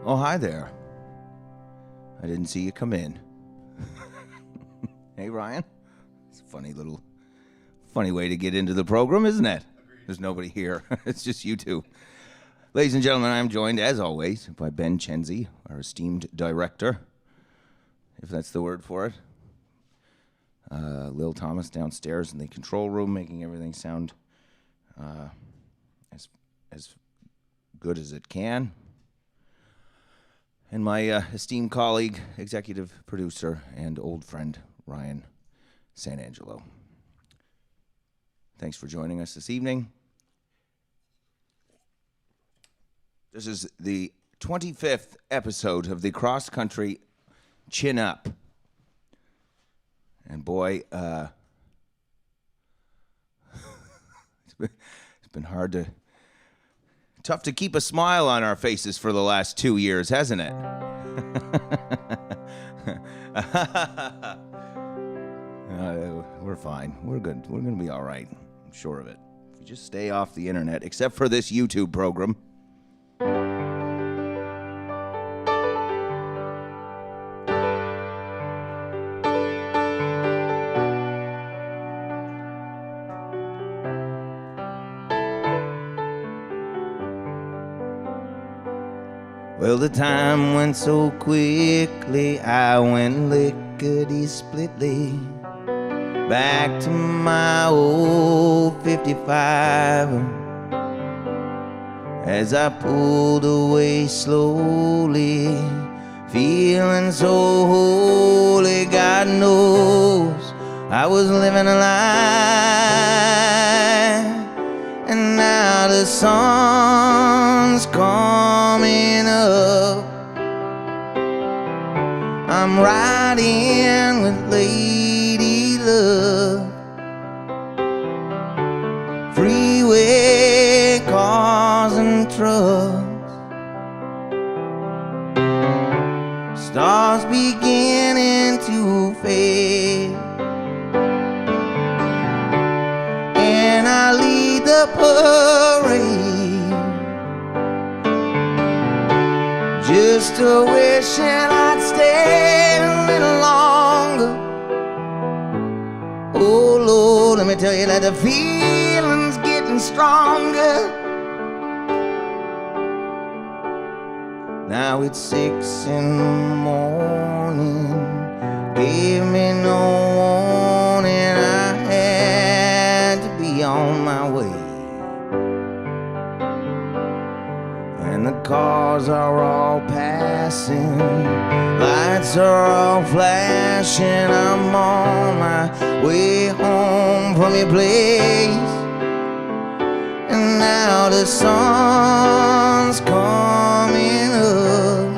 Oh, hi there. I didn't see you come in. Hey, Ryan. It's a funny way to get into the program, isn't it? There's nobody here. It's just you two. Ladies and gentlemen, I'm joined, as always, by Ben Chenzi, our esteemed director, if that's the word for it. Lil Thomas downstairs in the control room, making everything sound as good as it can. And my esteemed colleague, executive producer, and old friend, Ryan Sanangelo. Thanks for joining us this evening. This is the 25th episode of the Cross Country Chin Up. And boy, it's been tough to keep a smile on our faces for the last 2 years, hasn't it? We're fine. We're good. We're going to be all right. I'm sure of it. If we just stay off the internet, except for this YouTube program. Well, the time went so quickly, I went lickety-splitly back to my old 55. As I pulled away slowly, feeling so holy, God knows I was living a lie. And now the sun's coming up, I'm riding with Lady Luck. Freeway cars and trucks, stars beginning to fade, and I lead the parade, just a wishing I'd stay a little longer. Oh Lord, let me tell you that the feeling's getting stronger. Now it's 6 in the morning, gave me no warning, I had to be on my way. And the cars are all passing, lights are all flashing, I'm on my way home from your place. And now the sun's coming up,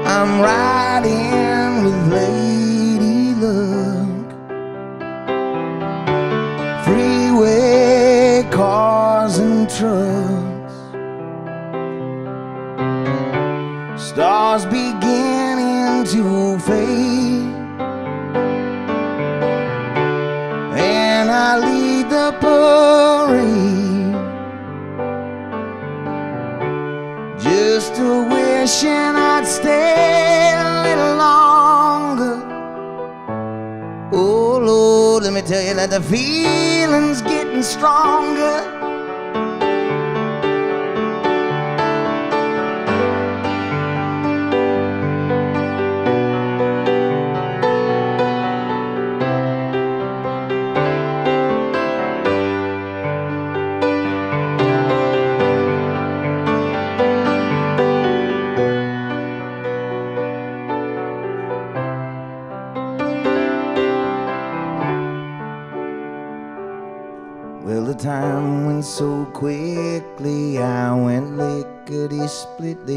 I'm riding with Lady Luck. Freeway cars and trucks, stars beginning to fade, and I lead the parade, just a wishing I'd stay a little longer. Oh Lord, let me tell you that the feeling's getting stronger. Well, the time went so quickly, I went lickety-splitly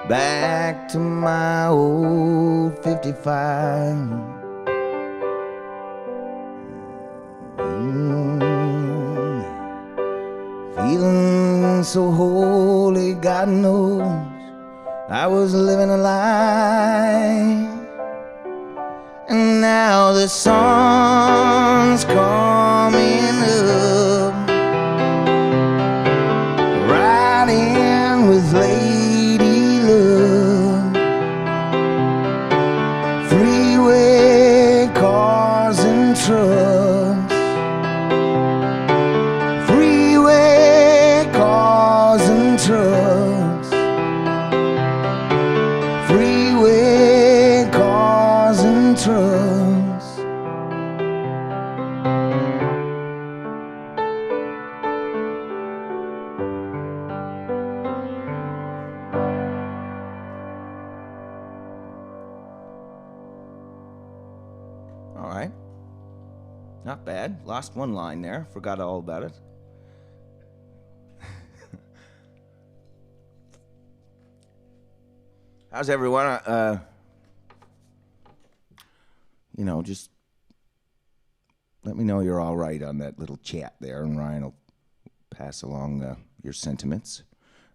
back to my old 55. Feeling so holy, God knows I was living a lie. And now the sun's coming up, riding with Not bad. Lost one line there. Forgot all about it. How's everyone? Just let me know you're all right on that little chat there, and Ryan will pass along your sentiments,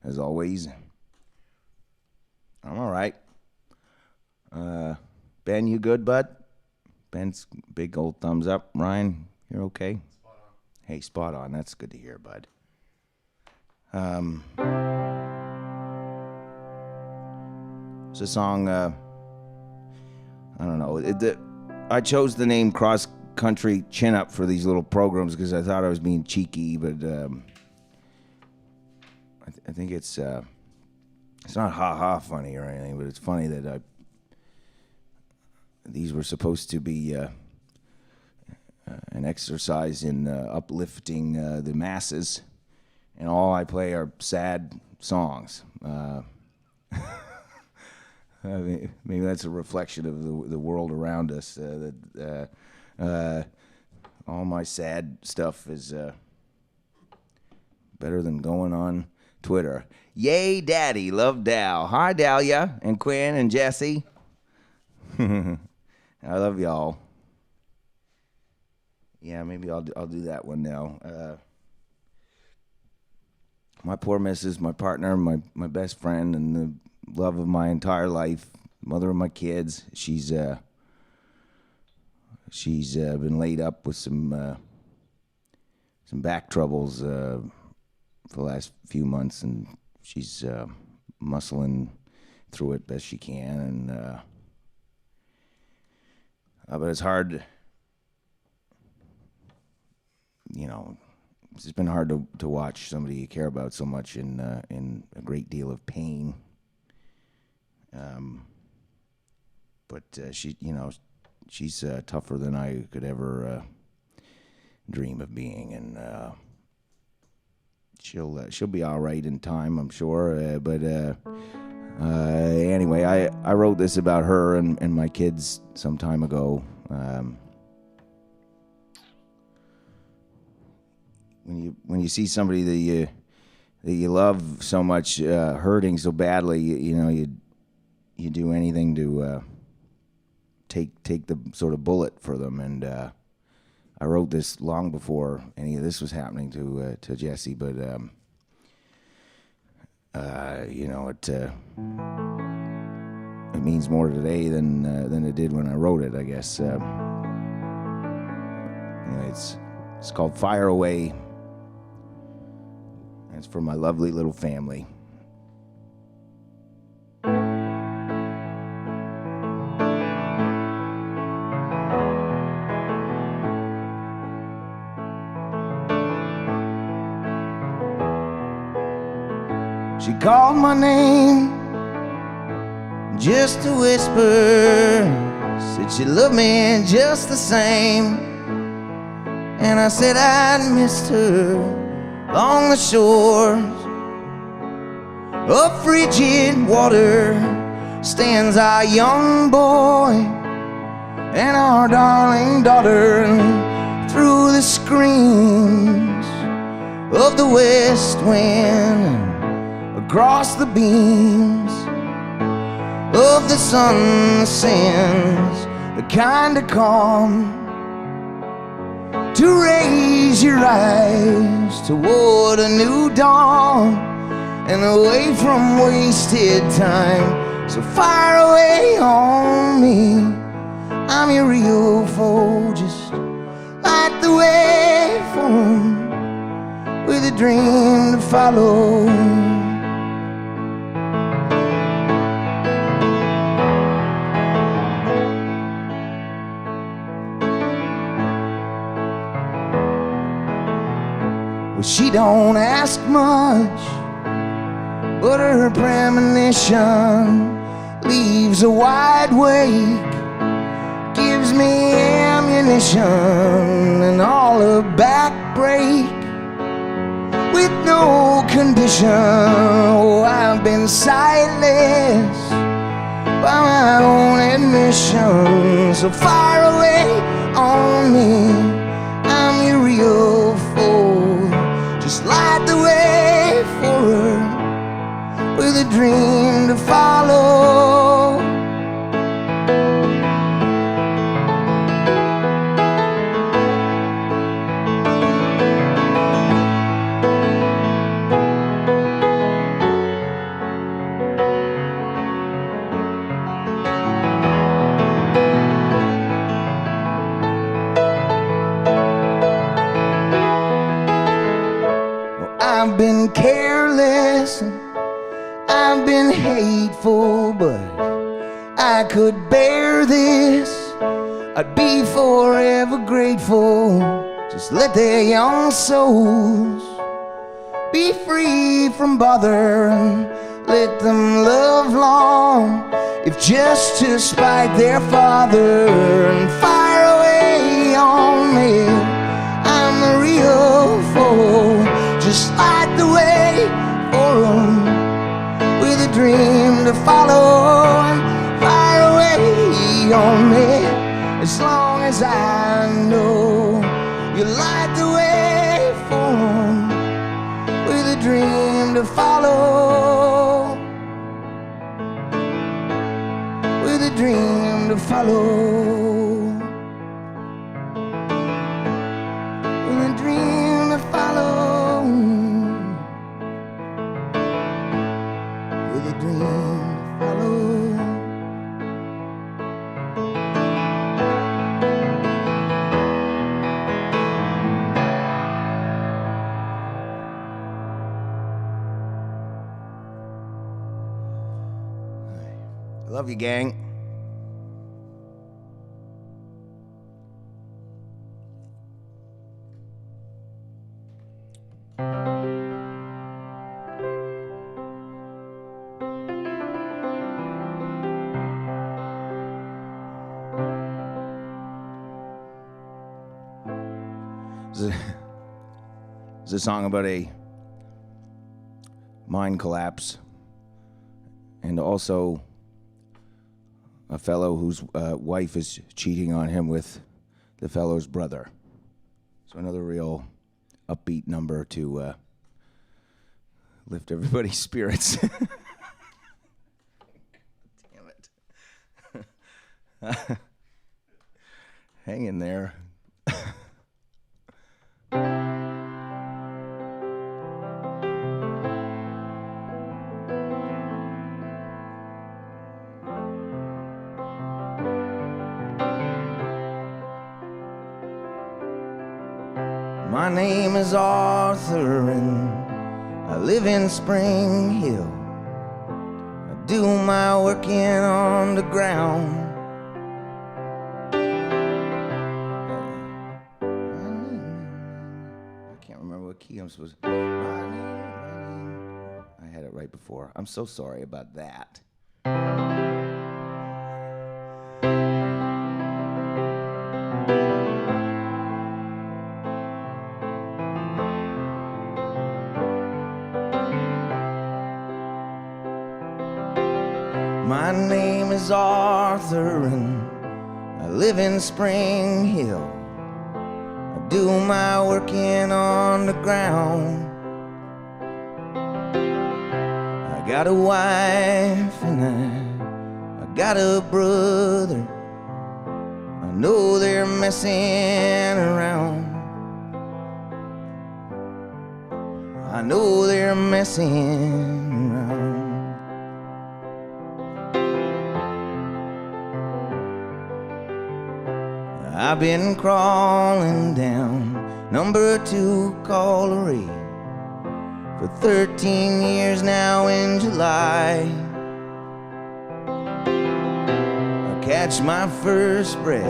as always. I'm all right. Ben, you good, bud? Ben's big old thumbs up. Ryan, you're okay? Spot on. Hey, spot on. That's good to hear, bud. It's a song, I don't know. I chose the name Cross Country Chin Up for these little programs because I thought I was being cheeky, but I think it's not ha-ha funny or anything, but it's funny that these were supposed to be an exercise in uplifting the masses, and all I play are sad songs. I mean, maybe that's a reflection of the world around us. All my sad stuff is better than going on Twitter. Yay, Daddy, love Dal. Hi, Dahlia and Quinn and Jesse. I love y'all. Yeah, maybe I'll do that one now. My poor missus, my partner, my best friend, and the love of my entire life, mother of my kids. She's been laid up with some back troubles for the last few months, and she's muscling through it best she can. And but it's hard, It's been hard to watch somebody you care about so much in a great deal of pain. But she's tougher than I could ever dream of being, and she'll be all right in time, I'm sure. But anyway, I wrote this about her and my kids some time ago. When you see somebody that you love so much hurting so badly, you do anything to take the sort of bullet for them. And I wrote this long before any of this was happening to Jesse, but it means more today than it did when I wrote it, I guess. It's called Fire Away. It's for my lovely little family. She called my name just to whisper, said she loved me just the same. And I said I'd missed her along the shores of frigid water stands our young boy and our darling daughter. Through the screams of the west wind, across the beams of the sun sends the kind of calm to raise your eyes toward a new dawn and away from wasted time. So fire away on me, I'm your real foe, just light the way for 'em with a dream to follow. She don't ask much, but her premonition leaves a wide wake, gives me ammunition and all her back break. With no condition, oh, I've been sightless by my own admission. So fire away on me, dream to follow. I've been careless, I've been hateful, but I could bear this. I'd be forever grateful. Just let their young souls be free from bother and let them love long, if just to spite their father. And fire away on me, I'm the real foe. Just light the way for them with a dream to follow. And fire away on me as long as I know you light the way for them with a dream to follow. With a dream to follow. With a dream to follow. Love you, gang. It's a song about a mine collapse, and also a fellow whose wife is cheating on him with the fellow's brother. So another real upbeat number to lift everybody's spirits. Damn it. Hang in there. My name is Arthur and I live in Spring Hill. I do my work in underground. I can't remember what key I'm supposed to. I had it right before. I'm so sorry about that. My name is Arthur and I live in Spring Hill. I do my work in underground. I got a wife and I got a brother. I know they're messing around. I know they're messing around. I've been crawling down number 2 Colorado for 13 years now in July. I catch my first breath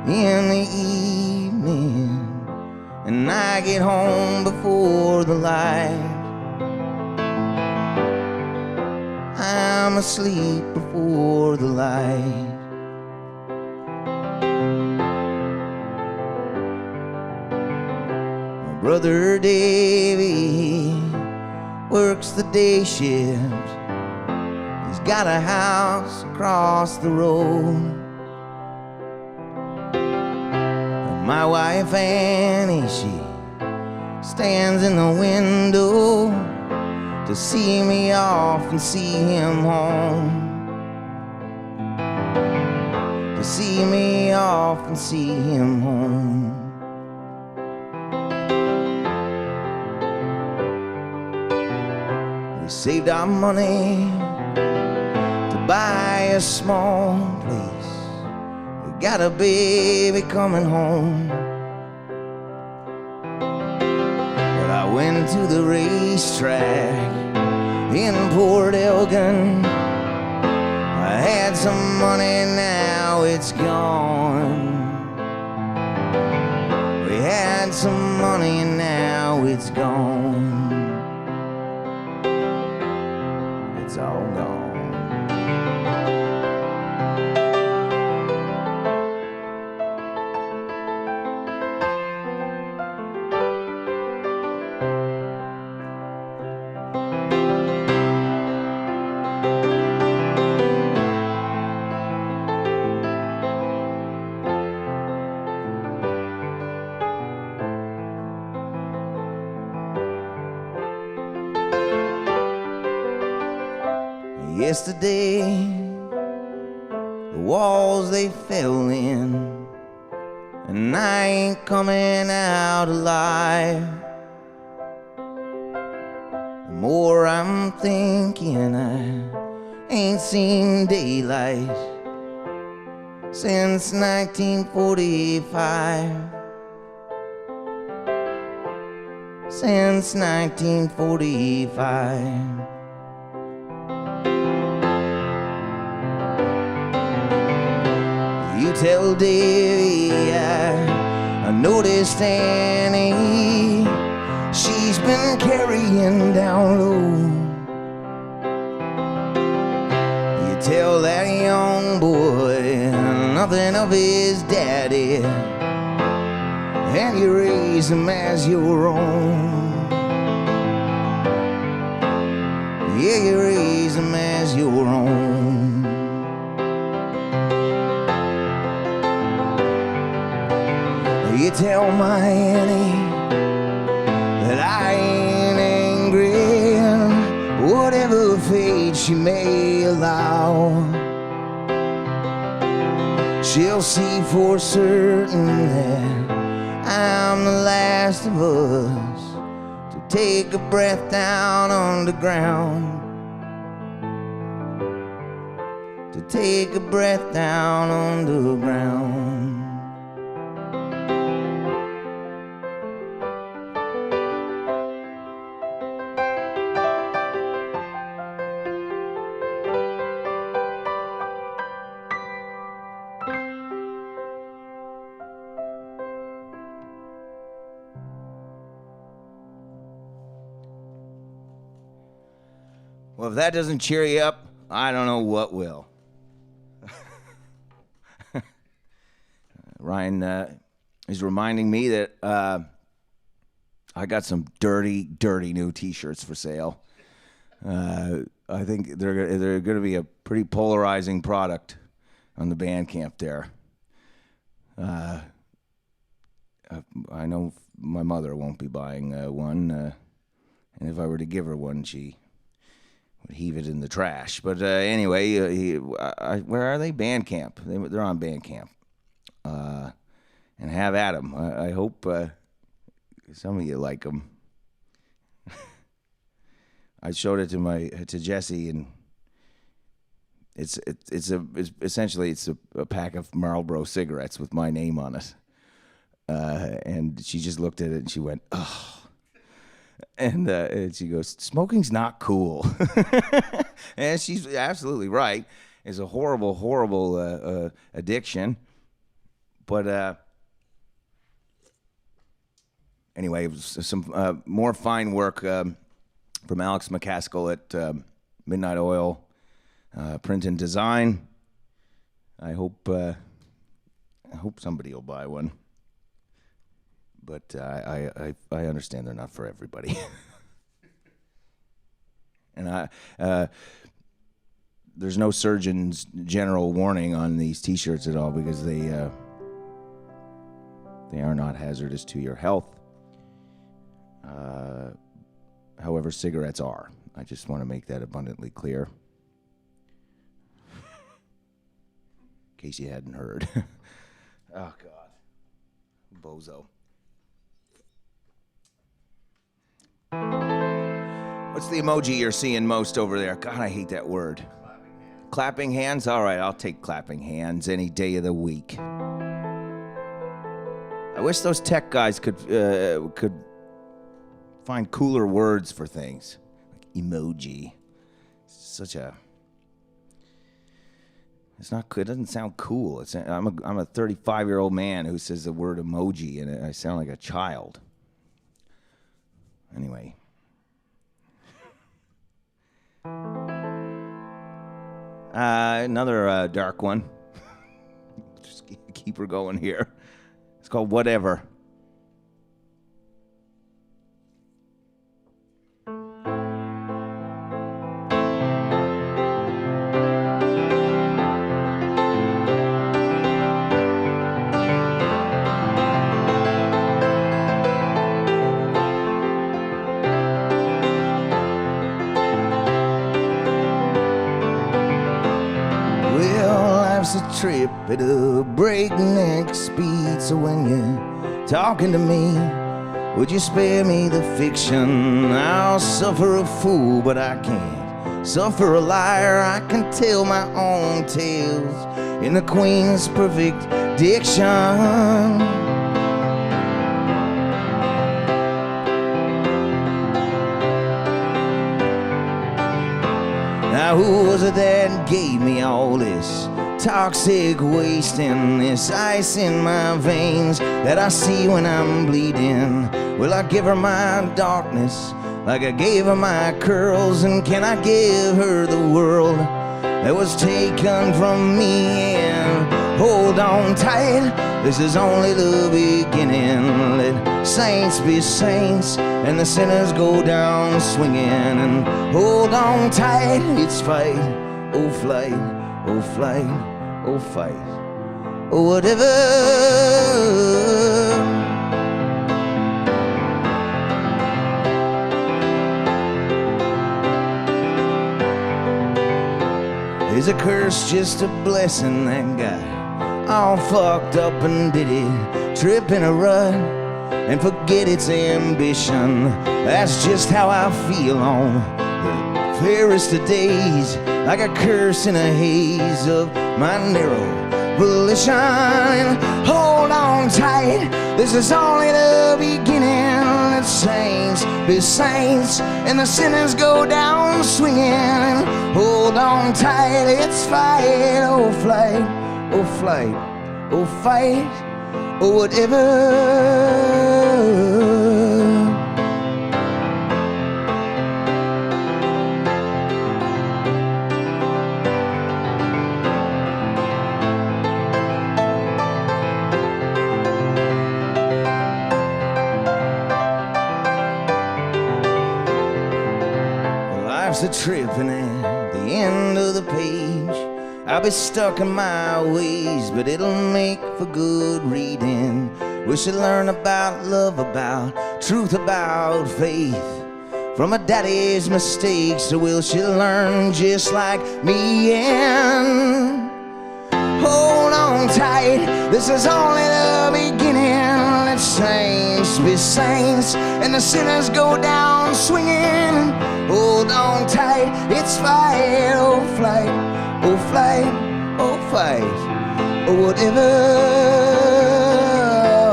in the evening and I get home before the light. I'm asleep before the light. Brother Davy works the day shift. He's got a house across the road. And my wife Annie, she stands in the window to see me off and see him home. To see me off and see him home. We saved our money to buy a small place. We got a baby coming home. But I went to the racetrack in Port Elgin. I had some money, now it's gone. We had some money, now it's gone. It's all gone. Yesterday, the walls they fell in, and I ain't coming out alive. The more I'm thinking, I ain't seen daylight since 1945. Since 1945. You tell Davy I noticed Annie, she's been carrying down low. You tell that young boy nothing of his daddy, and you raise him as your own. Yeah, you raise him as your own. You tell my Annie that I ain't angry, whatever fate she may allow. She'll see for certain that I'm the last of us to take a breath down underground. To take a breath down underground. Well, if that doesn't cheer you up, I don't know what will. Ryan is reminding me that I got some dirty, dirty new T-shirts for sale. I think they're going to be a pretty polarizing product on the Bandcamp there. I know my mother won't be buying one, and if I were to give her one, she would heave it in the trash. But anyway, where are they? Bandcamp. They're on Bandcamp. And have at them. I hope some of you like them. I showed it to Jesse, and it's essentially a pack of Marlboro cigarettes with my name on it. And she just looked at it and she went, "Oh." And she goes, "Smoking's not cool." And she's absolutely right. It's a horrible, horrible addiction. But anyway, it was some more fine work from Alex McCaskill at Midnight Oil Print and Design. I hope somebody will buy one. But I understand they're not for everybody. And there's no Surgeon's General warning on these T-shirts at all because they are not hazardous to your health. However, cigarettes are. I just want to make that abundantly clear. In case you hadn't heard. Oh, God. Bozo. What's the emoji you're seeing most over there? God, I hate that word. Clapping hands? All right, I'll take clapping hands any day of the week. I wish those tech guys could find cooler words for things. Like emoji. It's not. It doesn't sound cool. I'm a 35-year-old man who says the word emoji, and I sound like a child. Anyway. Another dark one. Just keep her going here. It's called Whatever. A trip at a breakneck speed. So when you're talking to me, would you spare me the fiction? I'll suffer a fool, but I can't suffer a liar. I can tell my own tales in the Queen's perfect diction. Now who was it that gave me all this toxic waste and this ice in my veins that I see when I'm bleeding? Will I give her my darkness like I gave her my curls? And can I give her the world that was taken from me? And hold on tight, this is only the beginning. Let saints be saints and the sinners go down swinging. And hold on tight, it's fight, oh flight, oh flight, oh fight, oh whatever. Is a curse just a blessing? That guy all fucked up and did it, trip in a rut and forget its ambition. That's just how I feel on the fairest of days, like a curse in a haze of my narrow volition. Hold on tight, this is only the beginning. Let saints be saints and the sinners go down swinging. Hold on tight, it's fight, oh flight, oh flight, oh fight, oh whatever. Life's a trip, and at the end of the page I'll be stuck in my ways, but it'll make for good reading. We should learn about love, about truth, about faith from a daddy's mistakes, so will she learn just like me? And hold on tight, this is only the beginning. Let saints be saints and the sinners go down swinging. Hold on tight, it's fight, oh flight, oh flight, oh fight, oh whatever.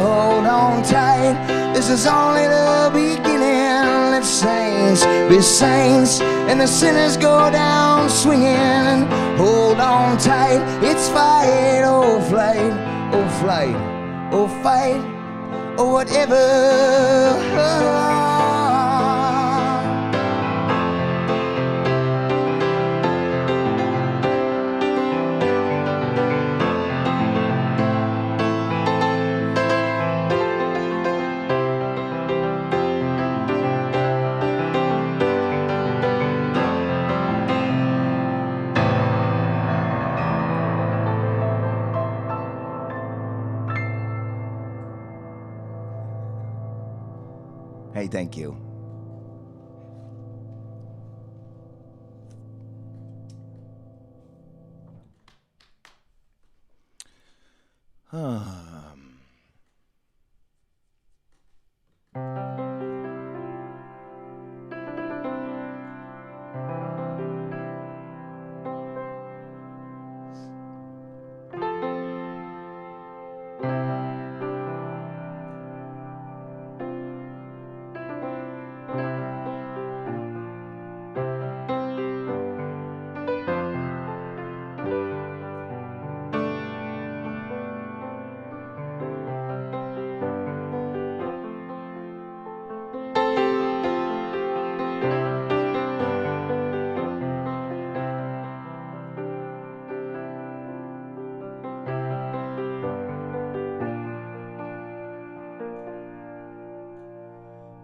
Hold on tight, this is only the beginning. Let saints be saints and the sinners go down swinging. Hold on tight, it's fight, oh flight, oh flight, oh fight, oh whatever. Hey, thank you.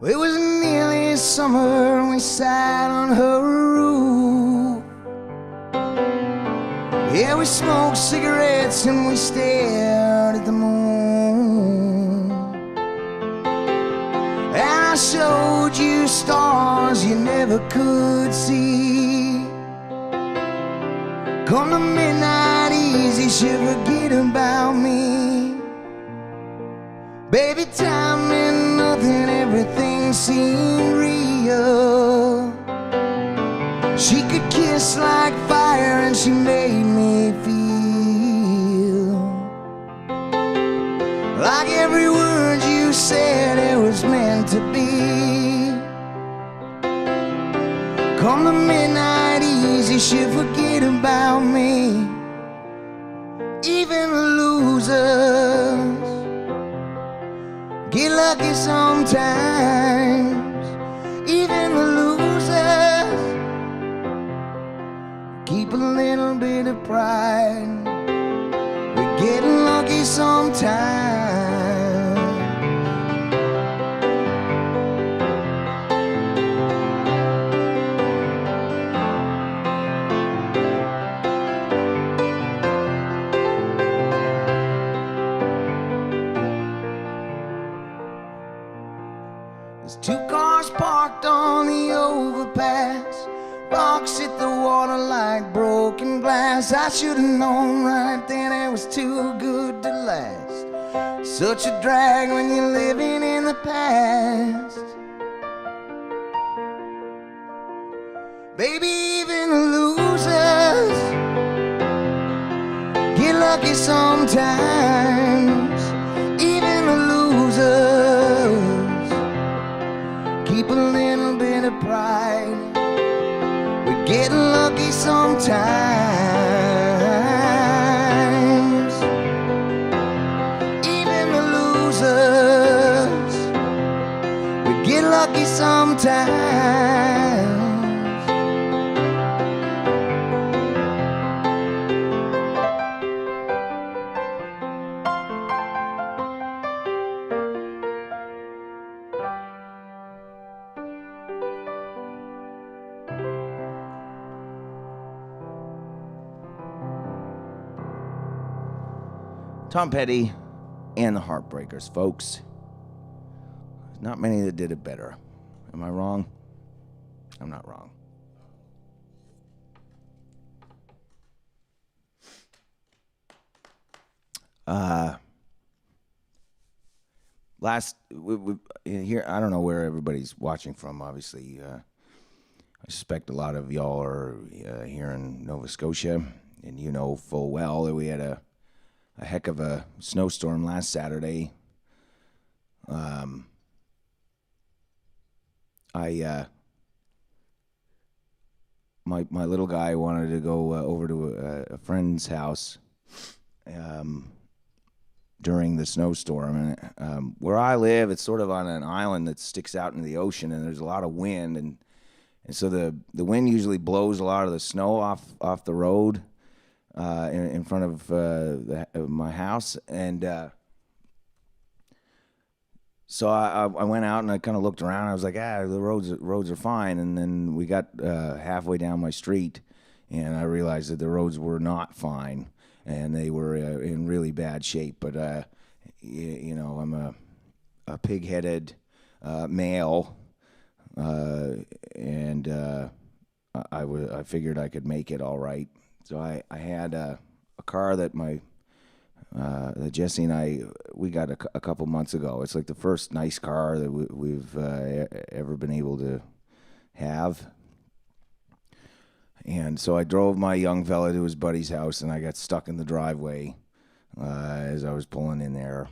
It was nearly summer and we sat on her roof. Yeah, we smoked cigarettes and we stared at the moon. And I showed you stars you never could see. Come to midnight easy, she'll forget about me. Baby, time meant nothing, everything seemed real. She could kiss like fire and she made me feel like every word you said, it was meant to be. Come to midnight easy, she'll forget about me. Even the losers get lucky sometimes. Even the losers keep a little bit of pride. We're getting lucky sometimes. There's two cars parked on the overpass. Rocks hit the water like broken glass. I should've known right then it was too good to last. Such a drag when you're living in the past. Baby, even the losers get lucky sometimes. Even the losers keep a little bit of pride. We're getting lucky sometimes. Even the losers, we get lucky sometimes. Tom Petty and the Heartbreakers, folks. There's not many that did it better. Am I wrong? I'm not wrong. Here, I don't know where everybody's watching from, obviously. I suspect a lot of y'all are here in Nova Scotia, and you know full well that we had a heck of a snowstorm last Saturday. My little guy wanted to go over to a friend's house during the snowstorm, and where I live, it's sort of on an island that sticks out into the ocean, and there's a lot of wind, and so the wind usually blows a lot of the snow off the road. In front of my house, and so I went out and I kind of looked around. I was like, the roads are fine. And then we got halfway down my street, and I realized that the roads were not fine, and they were in really bad shape. But you know, I'm a pig-headed male, and I figured I could make it all right. So I had a car that my that Jesse and I, we got a couple months ago. It's like the first nice car that we've ever been able to have. And so I drove my young fella to his buddy's house, and I got stuck in the driveway as I was pulling in there.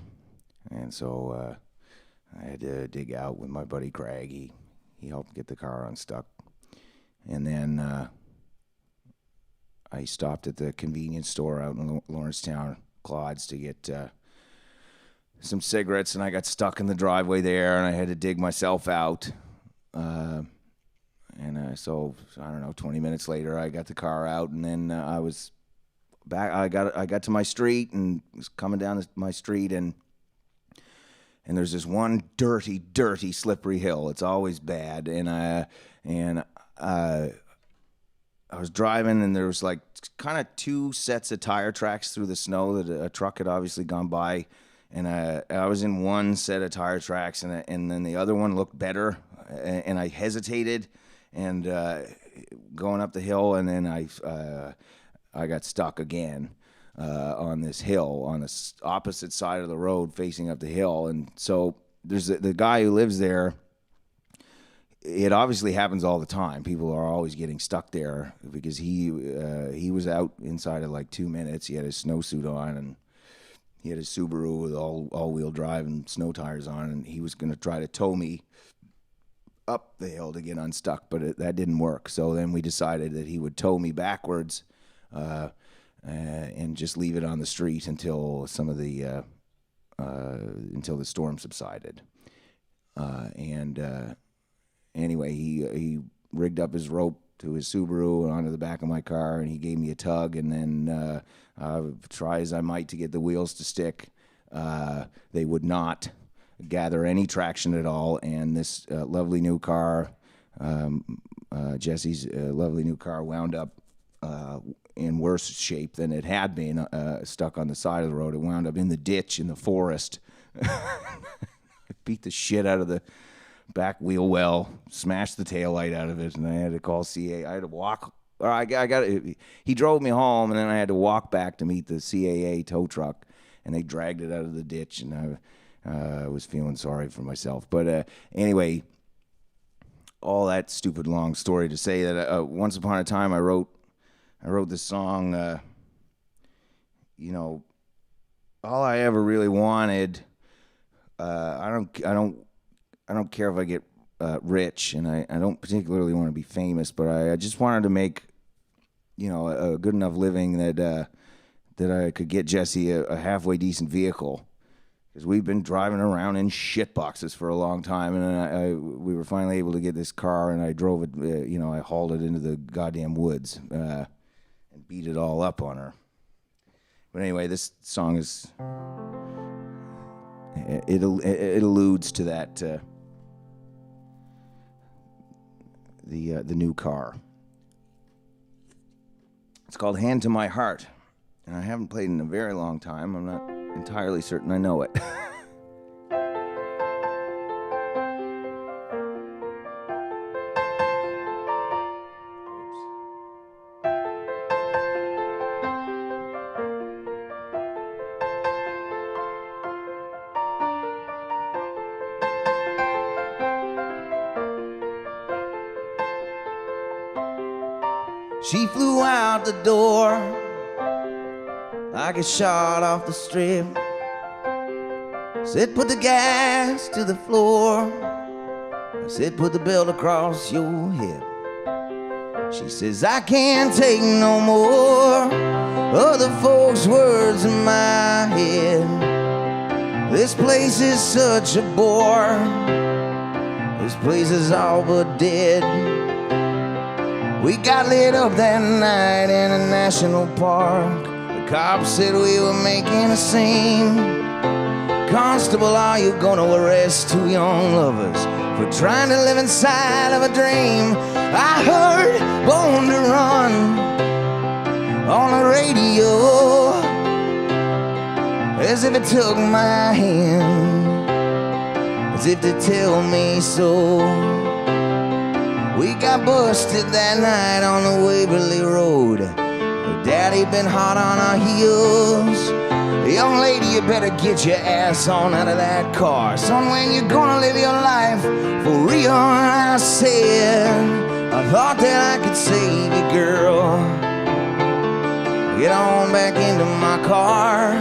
And so I had to dig out with my buddy Craig. He helped get the car unstuck. And then I stopped at the convenience store out in Lawrencetown, Claude's, to get some cigarettes, and I got stuck in the driveway there, and I had to dig myself out. So I don't know, 20 minutes later, I got the car out, and then I was back. I got to my street and was coming down my street, and there's this one dirty, slippery hill. It's always bad, and I was driving, and there was like kind of two sets of tire tracks through the snow that a truck had obviously gone by, and I was in one set of tire tracks, and then the other one looked better, and I hesitated, and going up the hill, and then I got stuck again on this hill on the opposite side of the road facing up the hill. And so there's the guy who lives there. It obviously happens all the time. People are always getting stuck there because he was out inside of like 2 minutes. He had his snowsuit on, and he had his Subaru with all-wheel drive and snow tires on, and he was going to try to tow me up the hill to get unstuck, but that didn't work. So then we decided that he would tow me backwards and just leave it on the street until until the storm subsided. Anyway, he rigged up his rope to his Subaru and onto the back of my car, and he gave me a tug, and then try as I might to get the wheels to stick, they would not gather any traction at all, and this lovely new car, Jesse's lovely new car, wound up in worse shape than it had been, stuck on the side of the road. It wound up in the ditch in the forest. I beat the shit out of the back wheel well, smashed the taillight out of it, and I had to call CA. I had to walk. Or I got it. He drove me home, and then I had to walk back to meet the CAA tow truck, and they dragged it out of the ditch, and I was feeling sorry for myself. But anyway, all that stupid long story to say that once upon a time I wrote this song. All I ever really wanted. I don't care if I get rich, and I don't particularly want to be famous, but I just wanted to make, a good enough living that I could get Jesse a halfway decent vehicle, because we've been driving around in shit boxes for a long time, and we were finally able to get this car, and I drove it, I hauled it into the goddamn woods and beat it all up on her. But anyway, this song is, it alludes to that, the new car. It's called Hand to My Heart, and I haven't played in a very long time. I'm not entirely certain I know it. She flew out the door like a shot off the strip. Said, put the gas to the floor. I said, put the belt across your hip. She says, I can't take no more other folks' words in my head. This place is such a bore. This place is all but dead. We got lit up that night in a national park. The cops said we were making a scene. Constable, are you gonna arrest two young lovers for trying to live inside of a dream? I heard Born to Run on the radio, as if it took my hand, as if to tell me so. We got busted that night on the Waverly Road. Daddy been hot on our heels. Young lady, you better get your ass on out of that car. Son, when you gonna live your life for real? I said, I thought that I could save you, girl. Get on back into my car.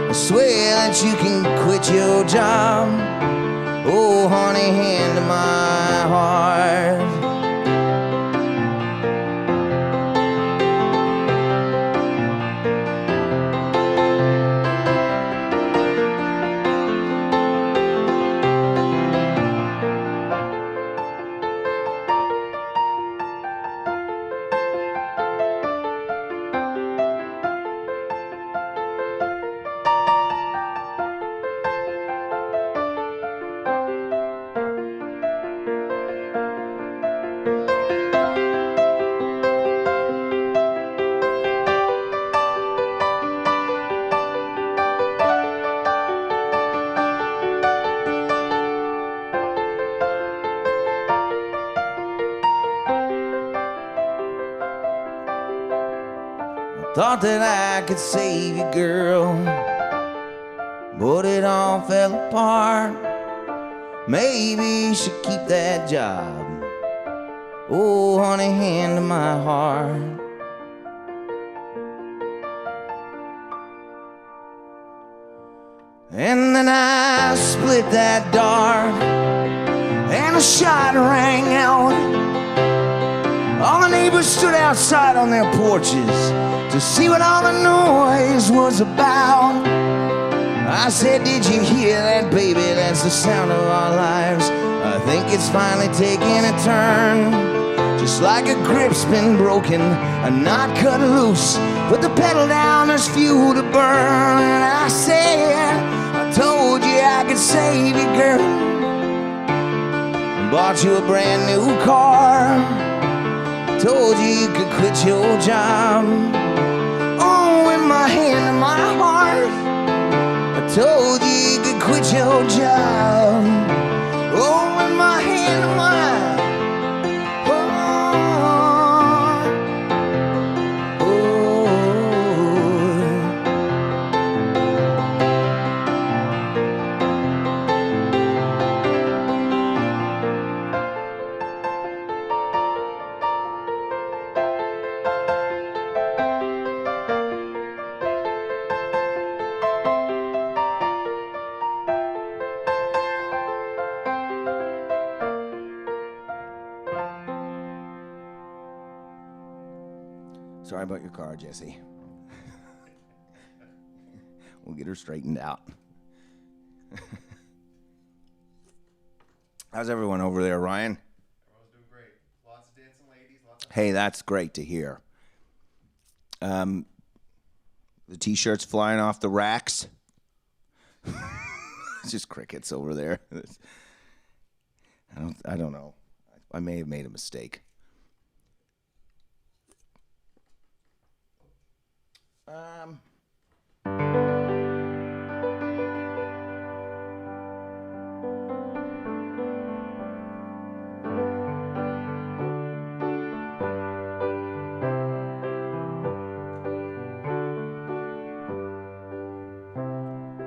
I swear that you can quit your job. Oh, honey, hand to my heart. Thought that I could save you, girl, but it all fell apart. Maybe you should keep that job. Oh, honey, hand to my heart. And then I split that dart, and a shot rang out. All the neighbors stood outside on their porches to see what all the noise was about. I said, did you hear that, baby? That's the sound of our lives. I think it's finally taking a turn. Just like a grip's been broken, a knot cut loose. Put the pedal down, there's fuel to burn. And I said, I told you I could save you, girl. Bought you a brand new car. Told you you could quit your job. Oh, in my hand and my heart, I told you you could quit your job. Oh, in my hand and my Sorry about your car, Jesse. We'll get her straightened out. How's everyone over there, Ryan? Everyone's doing great. Lots of dancing ladies. Hey, that's great to hear. The T-shirts flying off the racks. It's just crickets over there. I don't know. I may have made a mistake.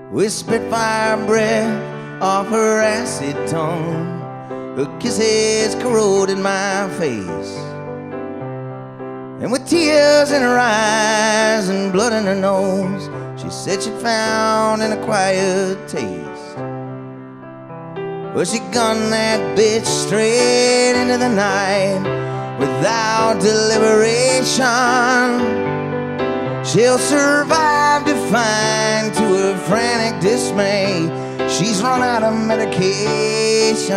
With spitfire breath off her acid tongue, her kisses corroded my face. And with tears in her eyes and blood in her nose, she said she'd found an acquired taste. Well, she gunned that bitch straight into the night without deliberation. She'll survive to find, to her frantic dismay, she's run out of medication.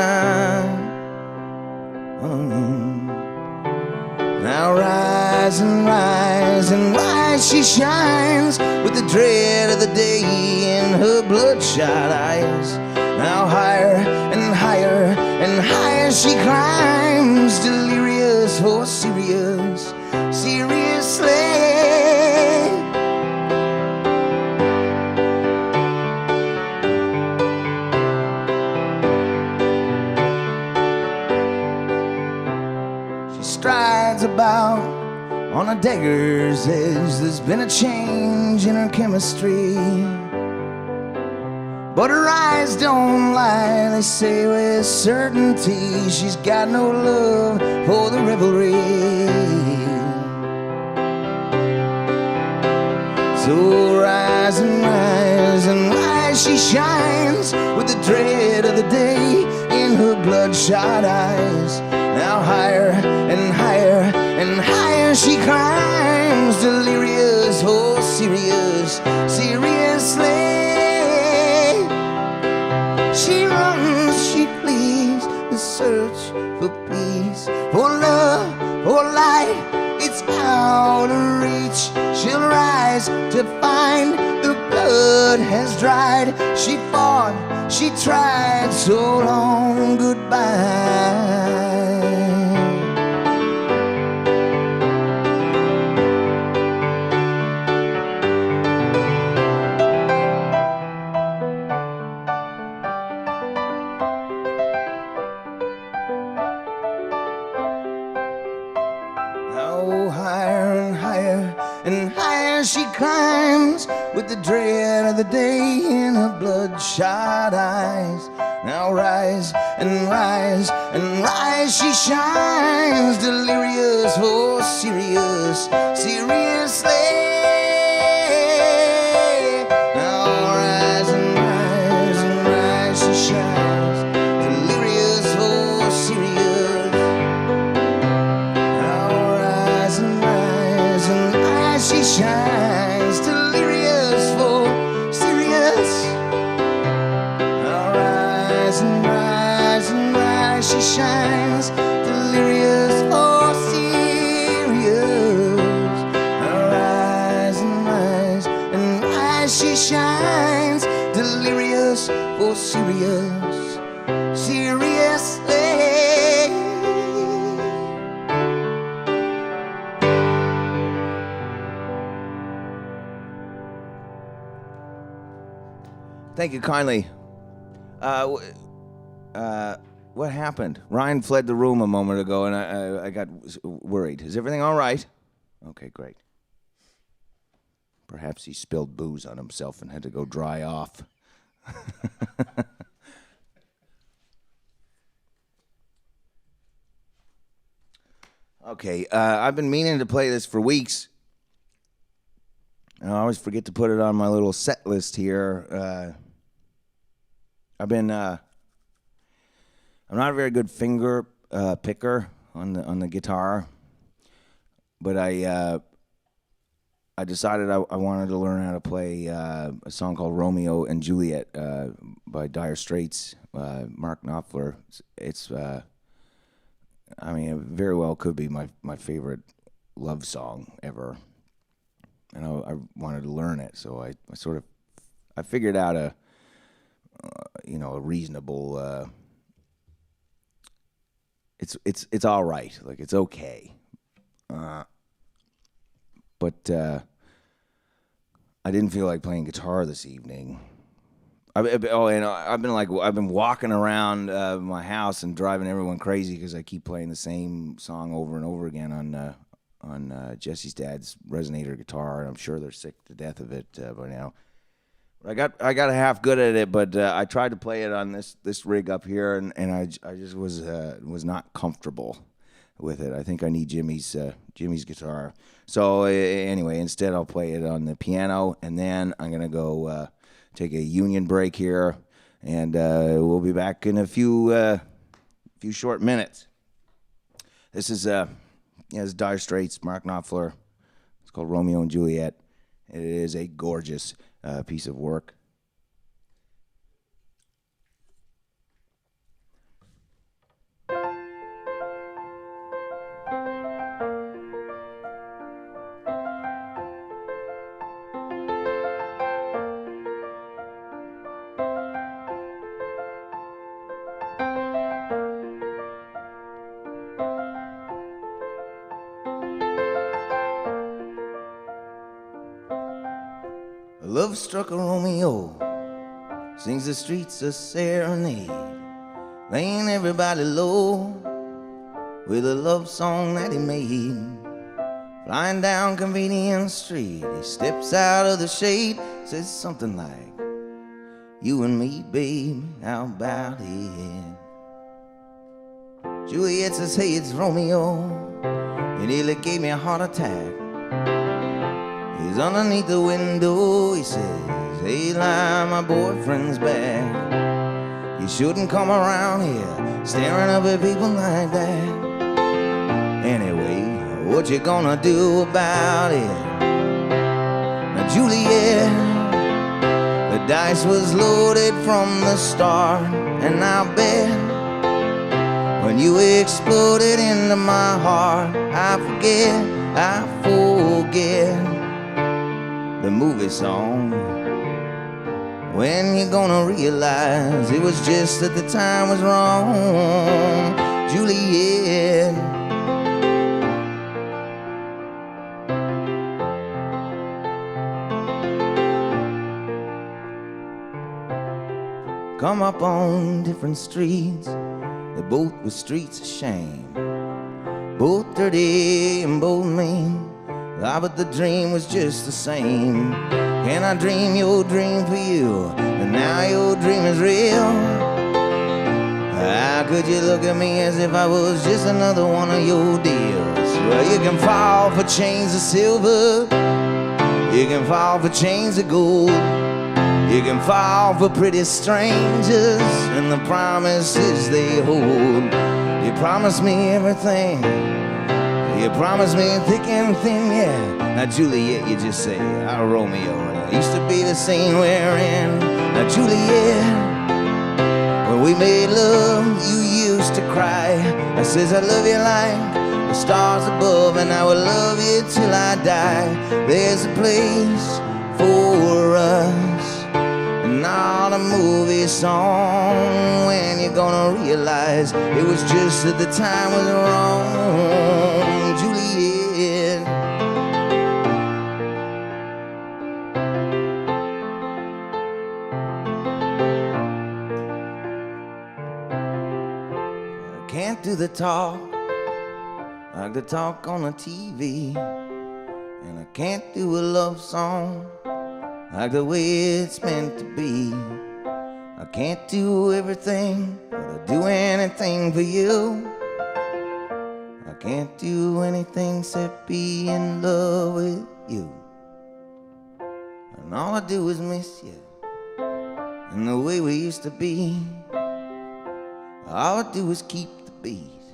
Now rise and rise and rise she shines, with the dread of the day in her bloodshot eyes. Now higher and higher and higher she climbs, delirious for serious, seriously. Strides about on a day beggar's edge. There's been a change in her chemistry, but her eyes don't lie. They say with certainty she's got no love for the revelry. So rise and rise and rise, she shines with the dread of the day in her bloodshot eyes. Now higher and higher and higher she climbs, delirious, oh serious, seriously. She runs, she flees, the search for peace, for love, for light, it's out of reach. She'll rise to find the blood has dried. She fought, she tried, so long goodbye. She climbs with the dread of the day in her bloodshot eyes. Now rise and rise and rise, she shines, delirious, oh serious, seriously. Now rise and rise and rise, she shines, delirious, oh serious. Now rise and rise and rise, she shines. She shines, delirious, oh serious. Rise and rise and rise, she shines, delirious, oh serious, seriously. Thank you kindly. What happened? Ryan fled the room a moment ago, and I got worried. Is everything all right? Okay, great. Perhaps he spilled booze on himself and had to go dry off. Okay, I've been meaning to play this for weeks. And I always forget to put it on my little set list here. I'm not a very good finger picker on the guitar, but I decided I wanted to learn how to play a song called Romeo and Juliet by Dire Straits, Mark Knopfler. It's it very well could be my favorite love song ever, and I wanted to learn it, so I figured out a reasonable. It's all right. Like, it's okay. But I didn't feel like playing guitar this evening. I've been walking around my house and driving everyone crazy because I keep playing the same song over and over again on Jesse's dad's resonator guitar, and I'm sure they're sick to death of it by now. I got half good at it, but I tried to play it on this rig up here, and I just was not comfortable with it. I think I need Jimmy's guitar. So anyway, instead I'll play it on the piano, and then I'm gonna go take a union break here, and we'll be back in a few short minutes. This is it's Dire Straits, Mark Knopfler. It's called Romeo and Juliet. It is a gorgeous piece of work. Love struck a Romeo, sings the streets a serenade, laying everybody low with a love song that he made. Flying down Convenience Street, he steps out of the shade, says something like, "You and me, babe, how about it?" Juliet says, "Hey, it's Romeo. He nearly gave me a heart attack." He's underneath the window, he says, "Hey, lie, my boyfriend's back. You shouldn't come around here staring up at people like that. Anyway, what you gonna do about it?" Now, Juliet, the dice was loaded from the start, and I bet when you exploded into my heart, I forget the movie song. When you gonna realize it was just that the time was wrong, Juliet? Come up on different streets, they both were streets of shame, both dirty and both mean. Ah, but the dream was just the same. Can I dream your dream for you, and now your dream is real? How could you look at me as if I was just another one of your deals? Well, you can fall for chains of silver, you can fall for chains of gold, you can fall for pretty strangers and the promises they hold. You promised me everything, you promised me thick and thin, yeah. Now, Juliet, you just say, "Ah, Romeo." It used to be the scene we're in. Now, Juliet, when we made love, you used to cry. I says, "I love you like the stars above, and I will love you till I die. There's a place for us." Not a movie song. When you're gonna realize it was just that the time was wrong, Juliet? I can't do the talk like the talk on the TV, and I can't do a love song like the way it's meant to be. I can't do everything, but I'll do anything for you. I can't do anything except be in love with you. And all I do is miss you, and the way we used to be. All I do is keep the beat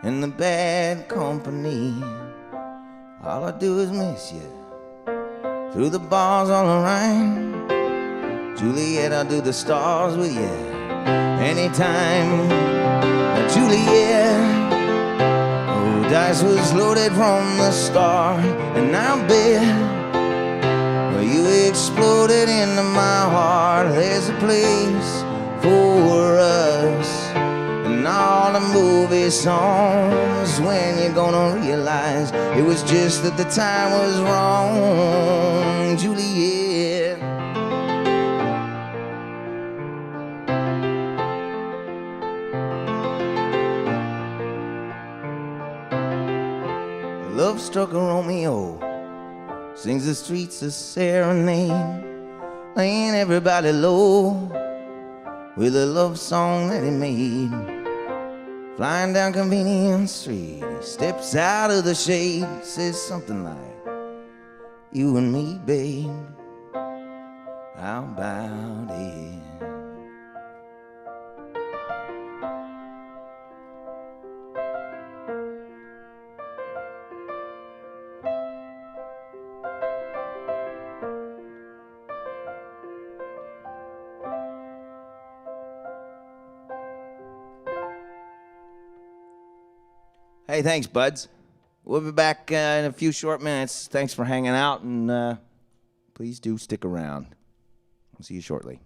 in the bad company. All I do is miss you through the bars all around. Juliet, I'll do the stars with you anytime. Now, Juliet, oh, dice was loaded from the start, and I bet well, you exploded into my heart. There's a place for us, and all the movie songs. When you're gonna realize it was just that the time was wrong, Juliet? Love struck a Romeo, sings the streets a serenade, laying everybody low with a love song that he made. Flying down Convenience Street, he steps out of the shade, says something like, "You and me, babe, how about it?" Hey, thanks, buds. We'll be back in a few short minutes. Thanks for hanging out, and please do stick around. I'll see you shortly.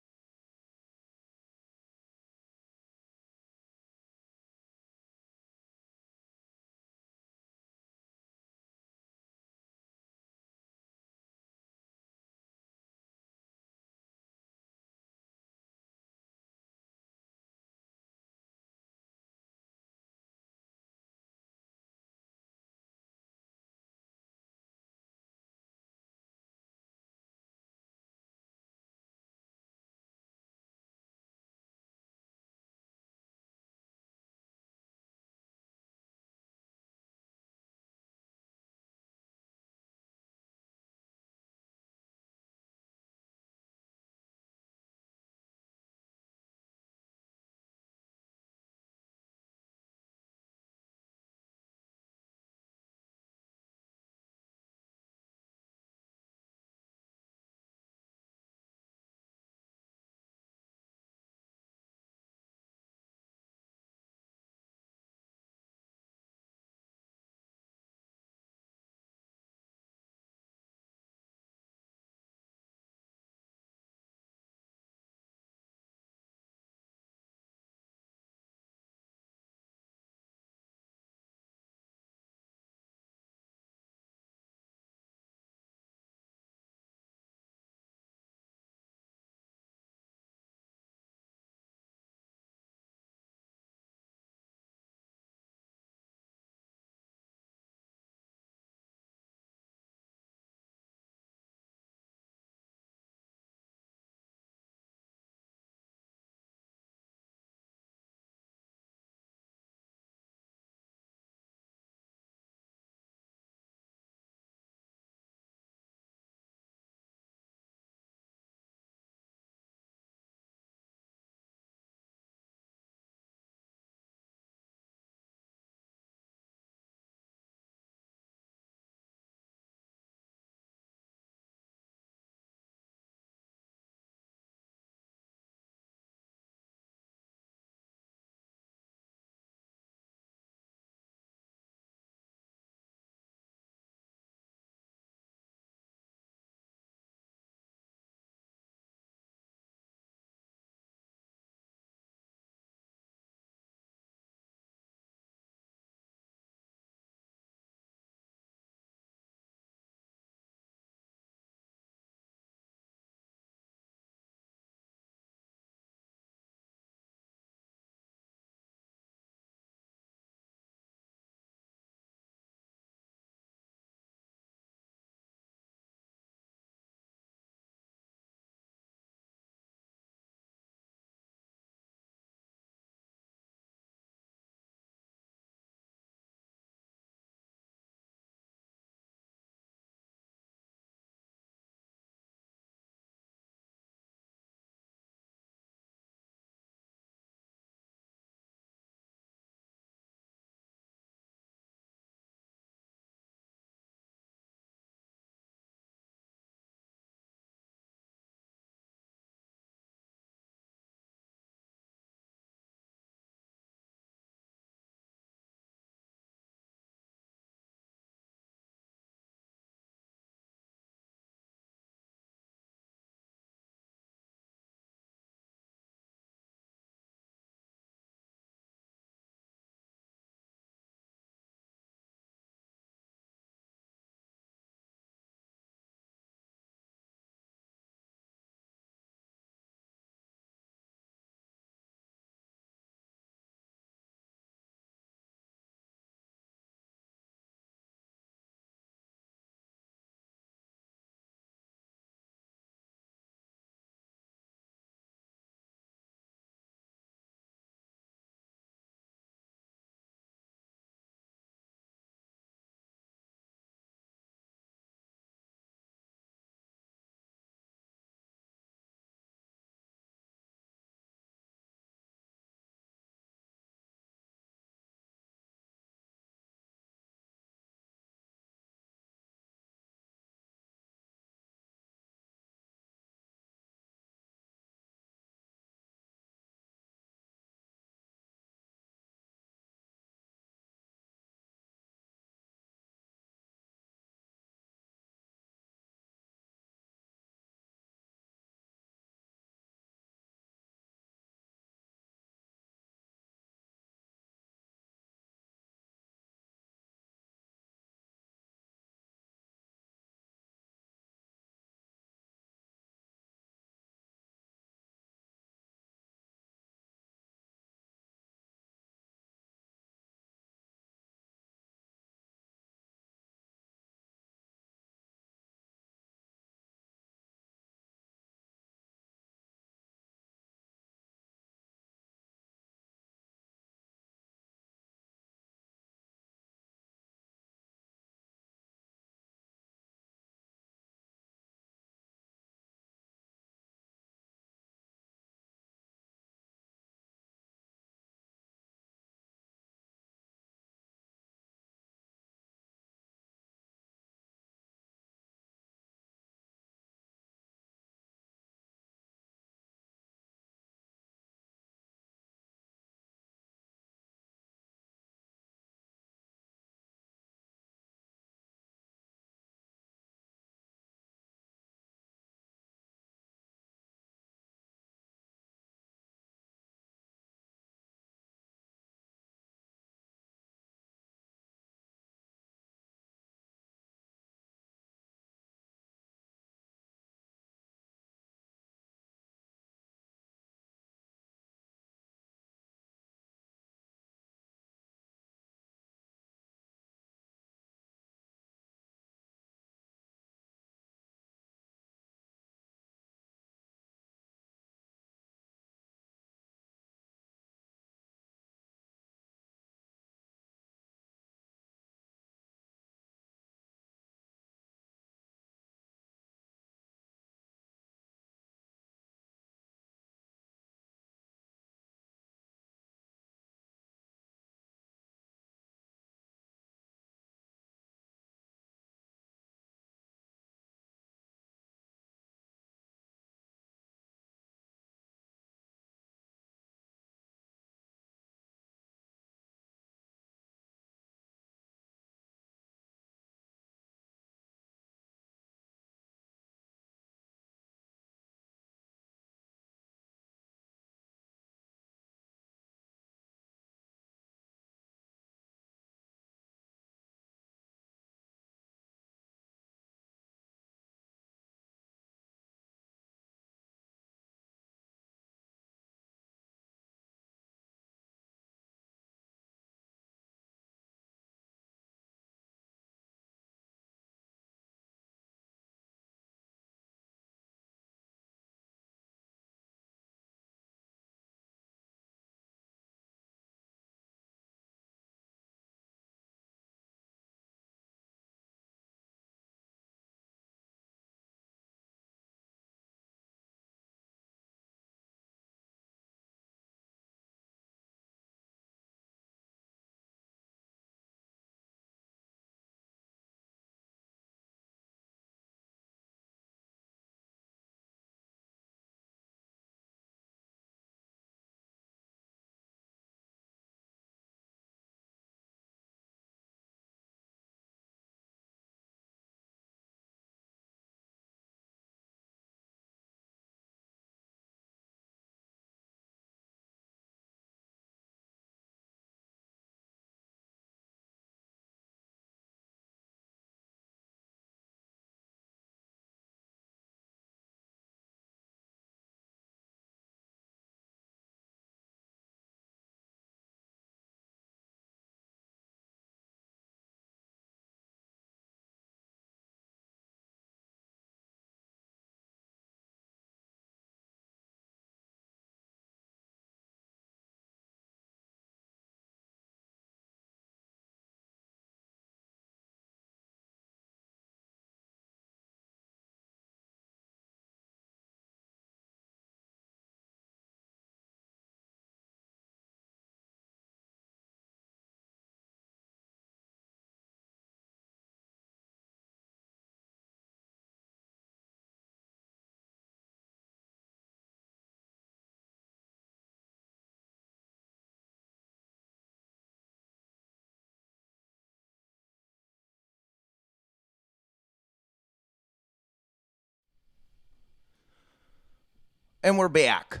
And we're back.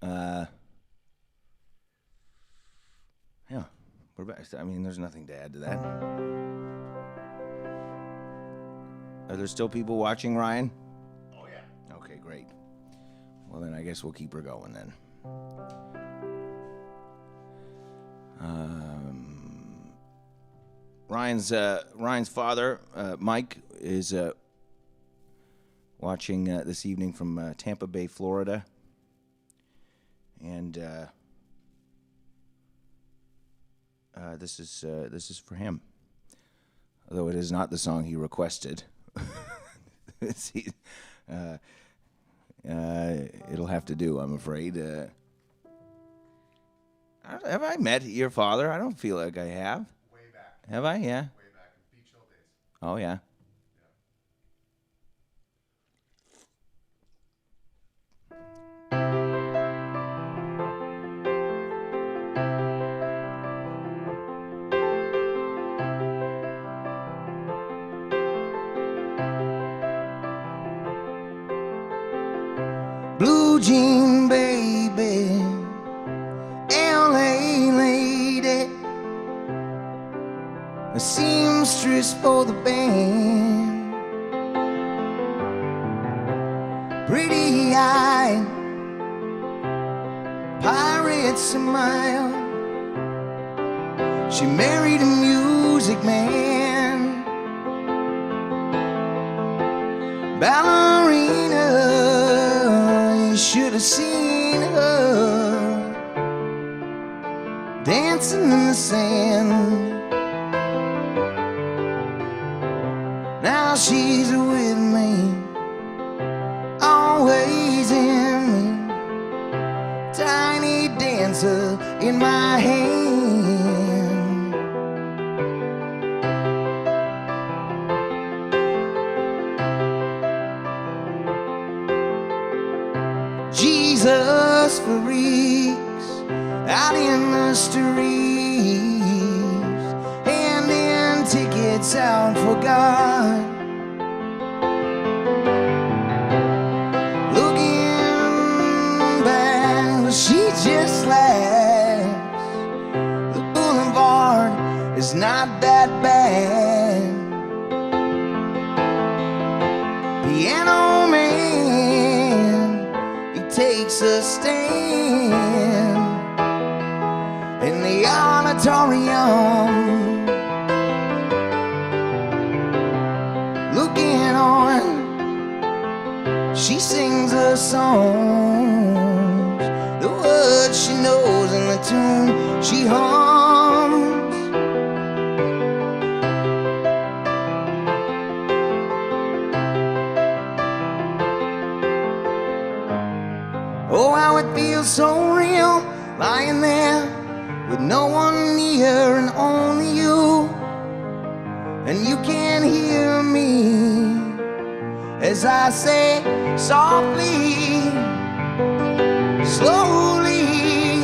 Yeah, we're back. I mean, there's nothing to add to that. Are there still people watching, Ryan? Oh, yeah. Okay, great. Well, then I guess we'll keep her going then. Ryan's father, Mike, is watching this evening from Tampa Bay, Florida, and this is for him. Although it is not the song he requested. It'll have to do, I'm afraid. Have I met your father? I don't feel like I have. Way back. Have I? Yeah. Way back in Beach Hill days. Oh, yeah. Blue jean baby, LA lady, a seamstress for the band, pretty eyed, pirate smile. She married a music man, ballerina. Should have seen her dancing in the sand. Now she's with me, always in me, tiny dancer in my hand. Jesus freaks out in the streets, handing tickets out for God. Looking back, she just laughs. The boulevard is not that bad. Piano man takes a stand in the auditorium, looking on. She sings her songs, the words she knows and the tune she hums. Oh, how it feels so real, lying there with no one near and only you. And you can hear me as I say softly, slowly,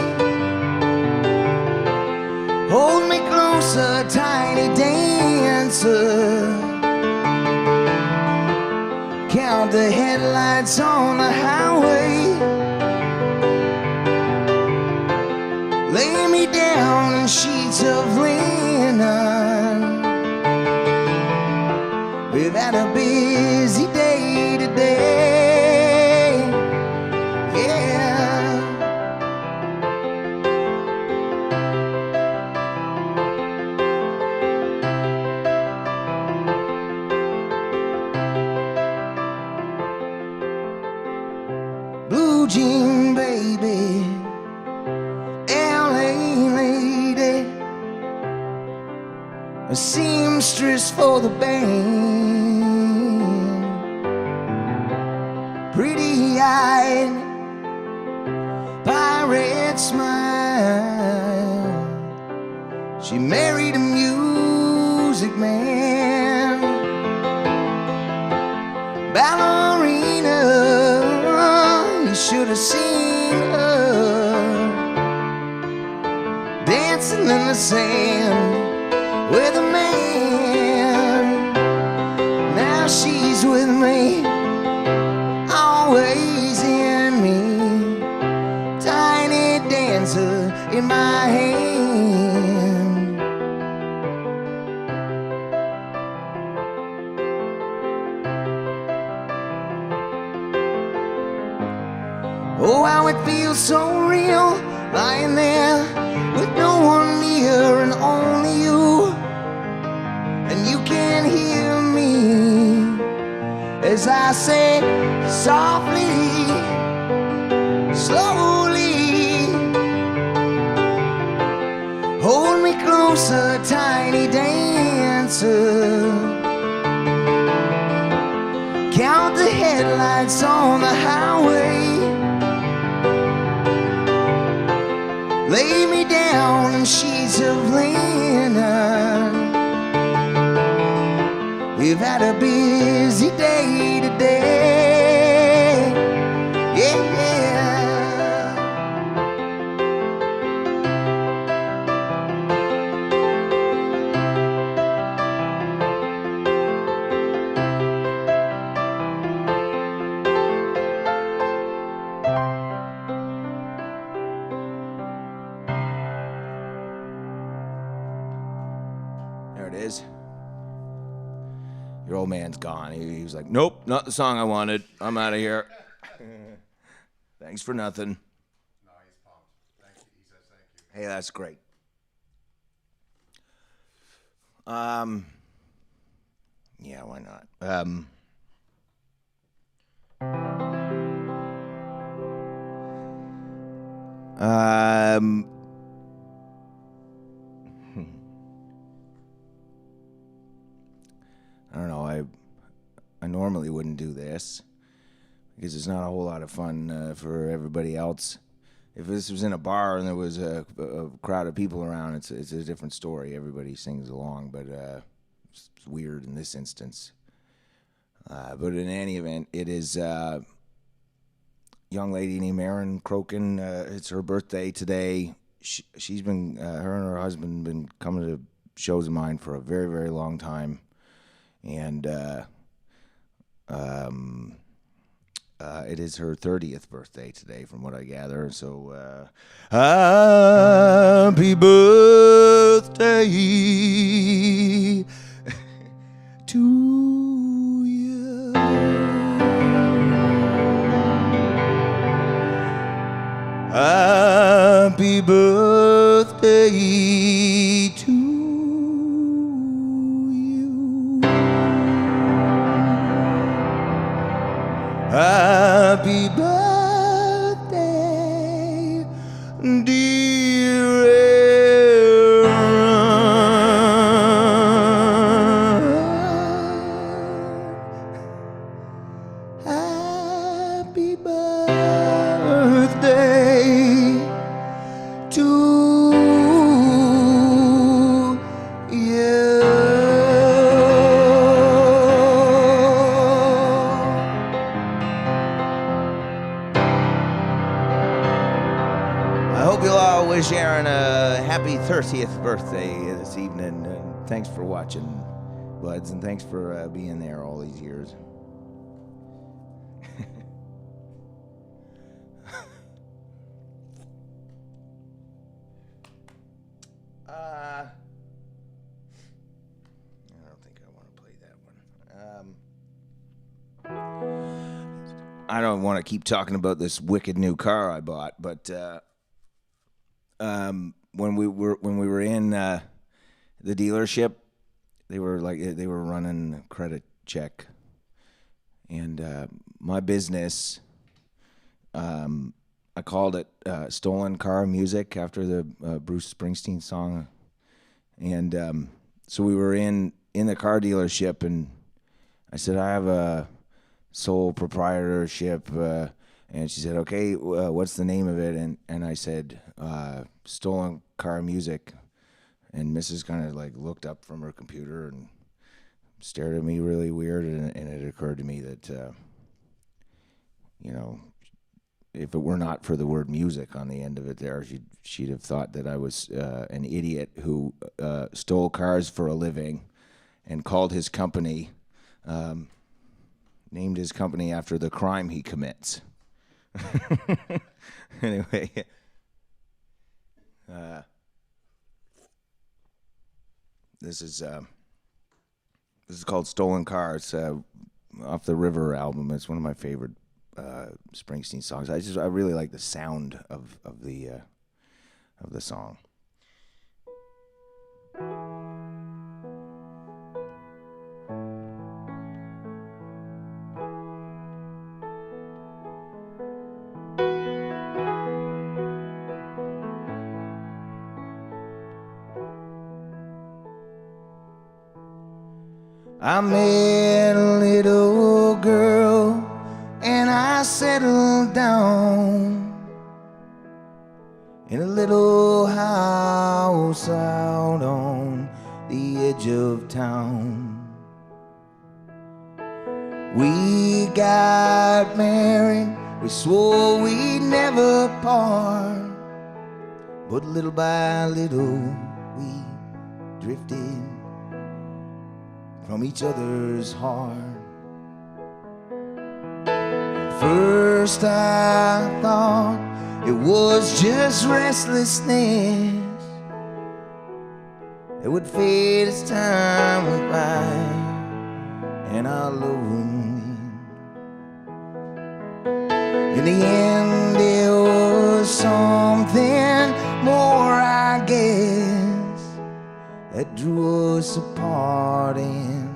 hold me closer, tiny dancer. Count the headlights on the highway. Lay me down in sheets of linen. We've had a busy day today, yeah. Blue jean baby, a seamstress for the band, pretty-eyed, pirate smile. She married a music man, ballerina. You should have seen her dancing in the sand with a man. Now she's with me, always in my hand. Oh, how it feels so real, lying there with no one near and only you. And you can hear me as I say softly, slowly, hold me closer, tiny dancer. Count the headlights on the highway. Lay me down in sheets of linen. We've had a busy day today. Yeah. There it is. Your old man's gone. He was like, nope, not the song I wanted. I'm out of here. Thanks for nothing. No, he's pumped. Thank you. He says thank you. Hey, that's great. Yeah, why not? I don't know. I normally wouldn't do this because it's not a whole lot of fun for everybody else. If this was in a bar and there was a crowd of people around, it's a different story. Everybody sings along, but it's weird in this instance. But in any event, it is a young lady named Erin Crokin. It's her birthday today. She's been, her and her husband been coming to shows of mine for a very, very long time. And it is her 30th birthday today, from what I gather. So, happy birthday to you. Happy birthday to you. Happy birthday, dear Erin. Happy birthday to you. I hope you'll all wish Erin a happy 30th birthday this evening. And thanks for watching, buds, and thanks for being there all these years. I don't think I want to play that one. I don't want to keep talking about this wicked new car I bought, but when we were in the dealership, they were running a credit check, and my business, I called it Stolen Car Music after the Bruce Springsteen song, and so we were in the car dealership, and I said, I have a sole proprietorship, and she said, okay, what's the name of it? And I said, Stolen Car Music, and Mrs. kind of like looked up from her computer and stared at me really weird, and it occurred to me that, if it were not for the word music on the end of it there, she'd have thought that I was an idiot who stole cars for a living and called his company, named his company after the crime he commits. Anyway, This is called "Stolen Car." It's off the River album. It's one of my favorite Springsteen songs. I really like the sound of the song. I met a little girl and I settled down in a little house out on the edge of town. We got married, we swore we'd never part, but little by little we drifted from each other's heart. At first I thought it was just restlessness that would fade as time went by and our love would mend. In the end it was something more, I guess, that drew us apart and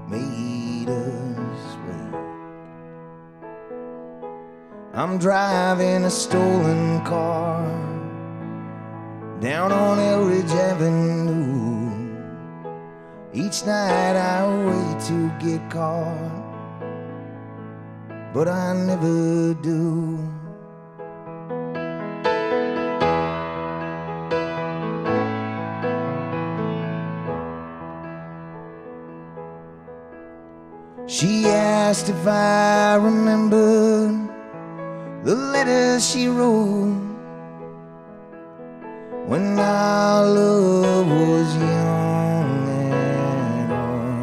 made us wait. I'm driving a stolen car down on Elridge Avenue. Each night I wait to get caught, but I never do. She asked if I remembered the letters she wrote when our love was young and all.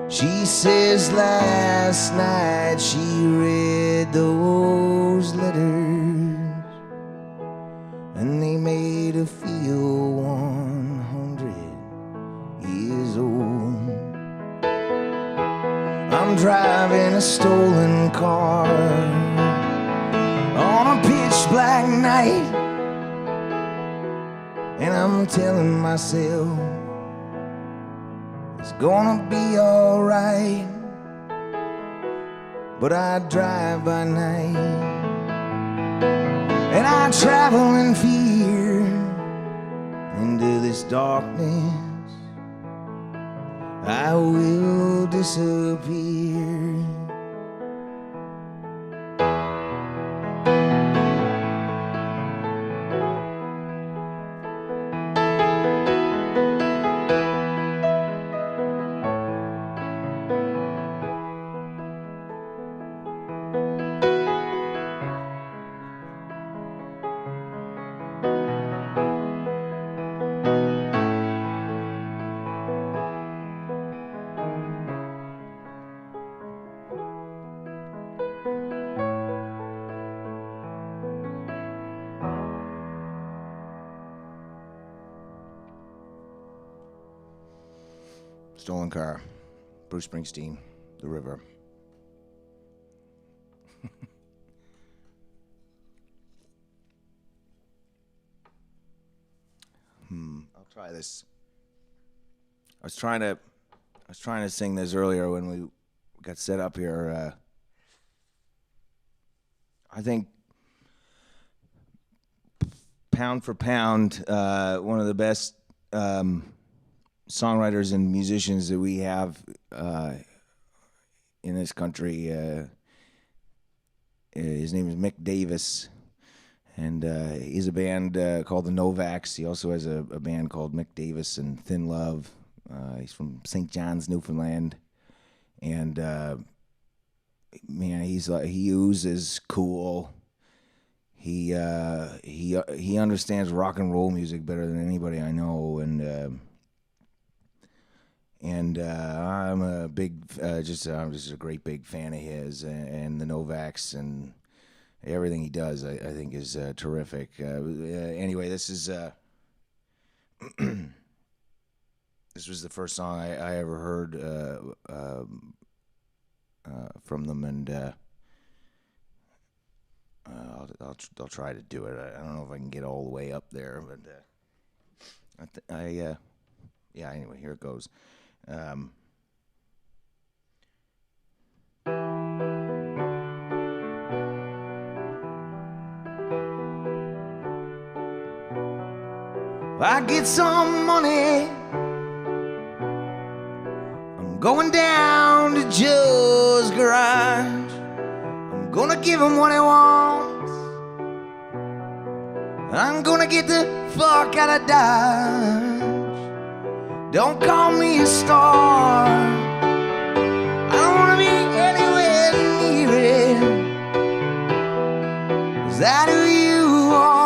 She says last night she read those letters and they made her feel 100 years old. I'm driving a stolen car on a pitch black night, and I'm telling myself it's gonna be alright, but I drive by night and I travel in fear into this darkness. I will disappear. Stolen Car, Bruce Springsteen, The River. I'll try this. I was trying to sing this earlier when we got set up here. I think pound for pound, one of the best songwriters and musicians that we have in this country. His name is Mick Davis, and he's a band called the Novaks. He also has a band called Mick Davis and Thin Love. He's from St. John's, Newfoundland, and man, he oozes cool. He understands rock and roll music better than anybody I know, and I'm a big, I'm just a great big fan of his and the Novaks, and everything he does, I think, is terrific. Anyway, this is this was the first song I ever heard from them, and I'll try to do it. I don't know if I can get all the way up there, but yeah. Anyway, here it goes. I get some money, I'm going down to Joe's garage. I'm gonna give him what he wants. I'm gonna get the fuck out of Dodge. Don't call me a star, I don't wanna be anywhere near it. Is that who you are?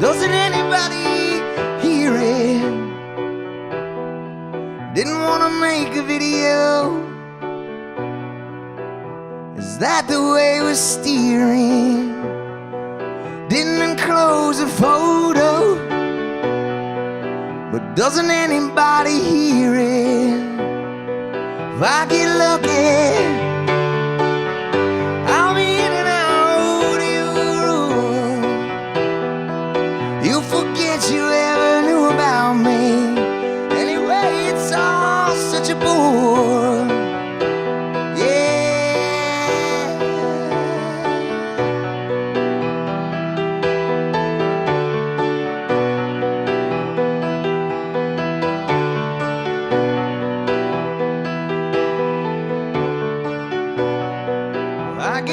Doesn't anybody hear it? Didn't wanna make a video. Is that the way we're steering? Didn't enclose a photo, but doesn't anybody hear it? If I get lucky, I'll be in and out of your room. You'll forget you ever knew about me. Anyway, it's all such a bore.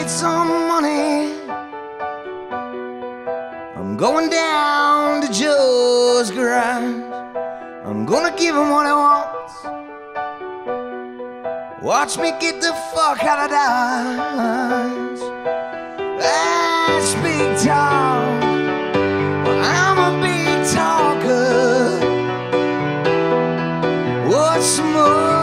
Some money, I'm going down to Joe's garage. I'm gonna give him what he wants. Watch me get the fuck out of Dodge. That's big talk. Well, I'm a big talker. What's more,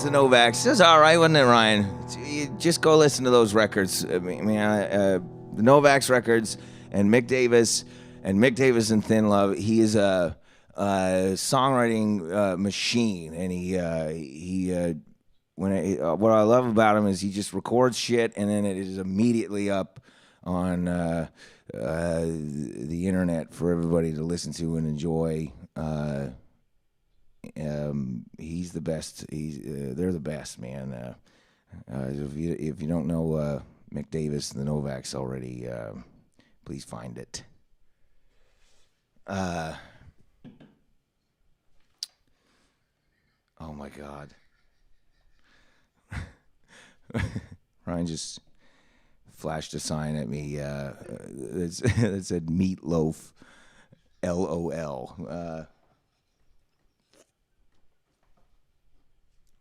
the Novaks. That's all right, wasn't it, Ryan? You just go listen to those records. I mean, the Novaks records and Mick Davis and Thin Love. He is a songwriting machine, and what I love about him is he just records shit, and then it is immediately up on the internet for everybody to listen to and enjoy. He's the best. They're the best, man. If you don't know Mick Davis and the Novaks already, please find it. Oh my God. Ryan just flashed a sign at me that said Meatloaf, LOL.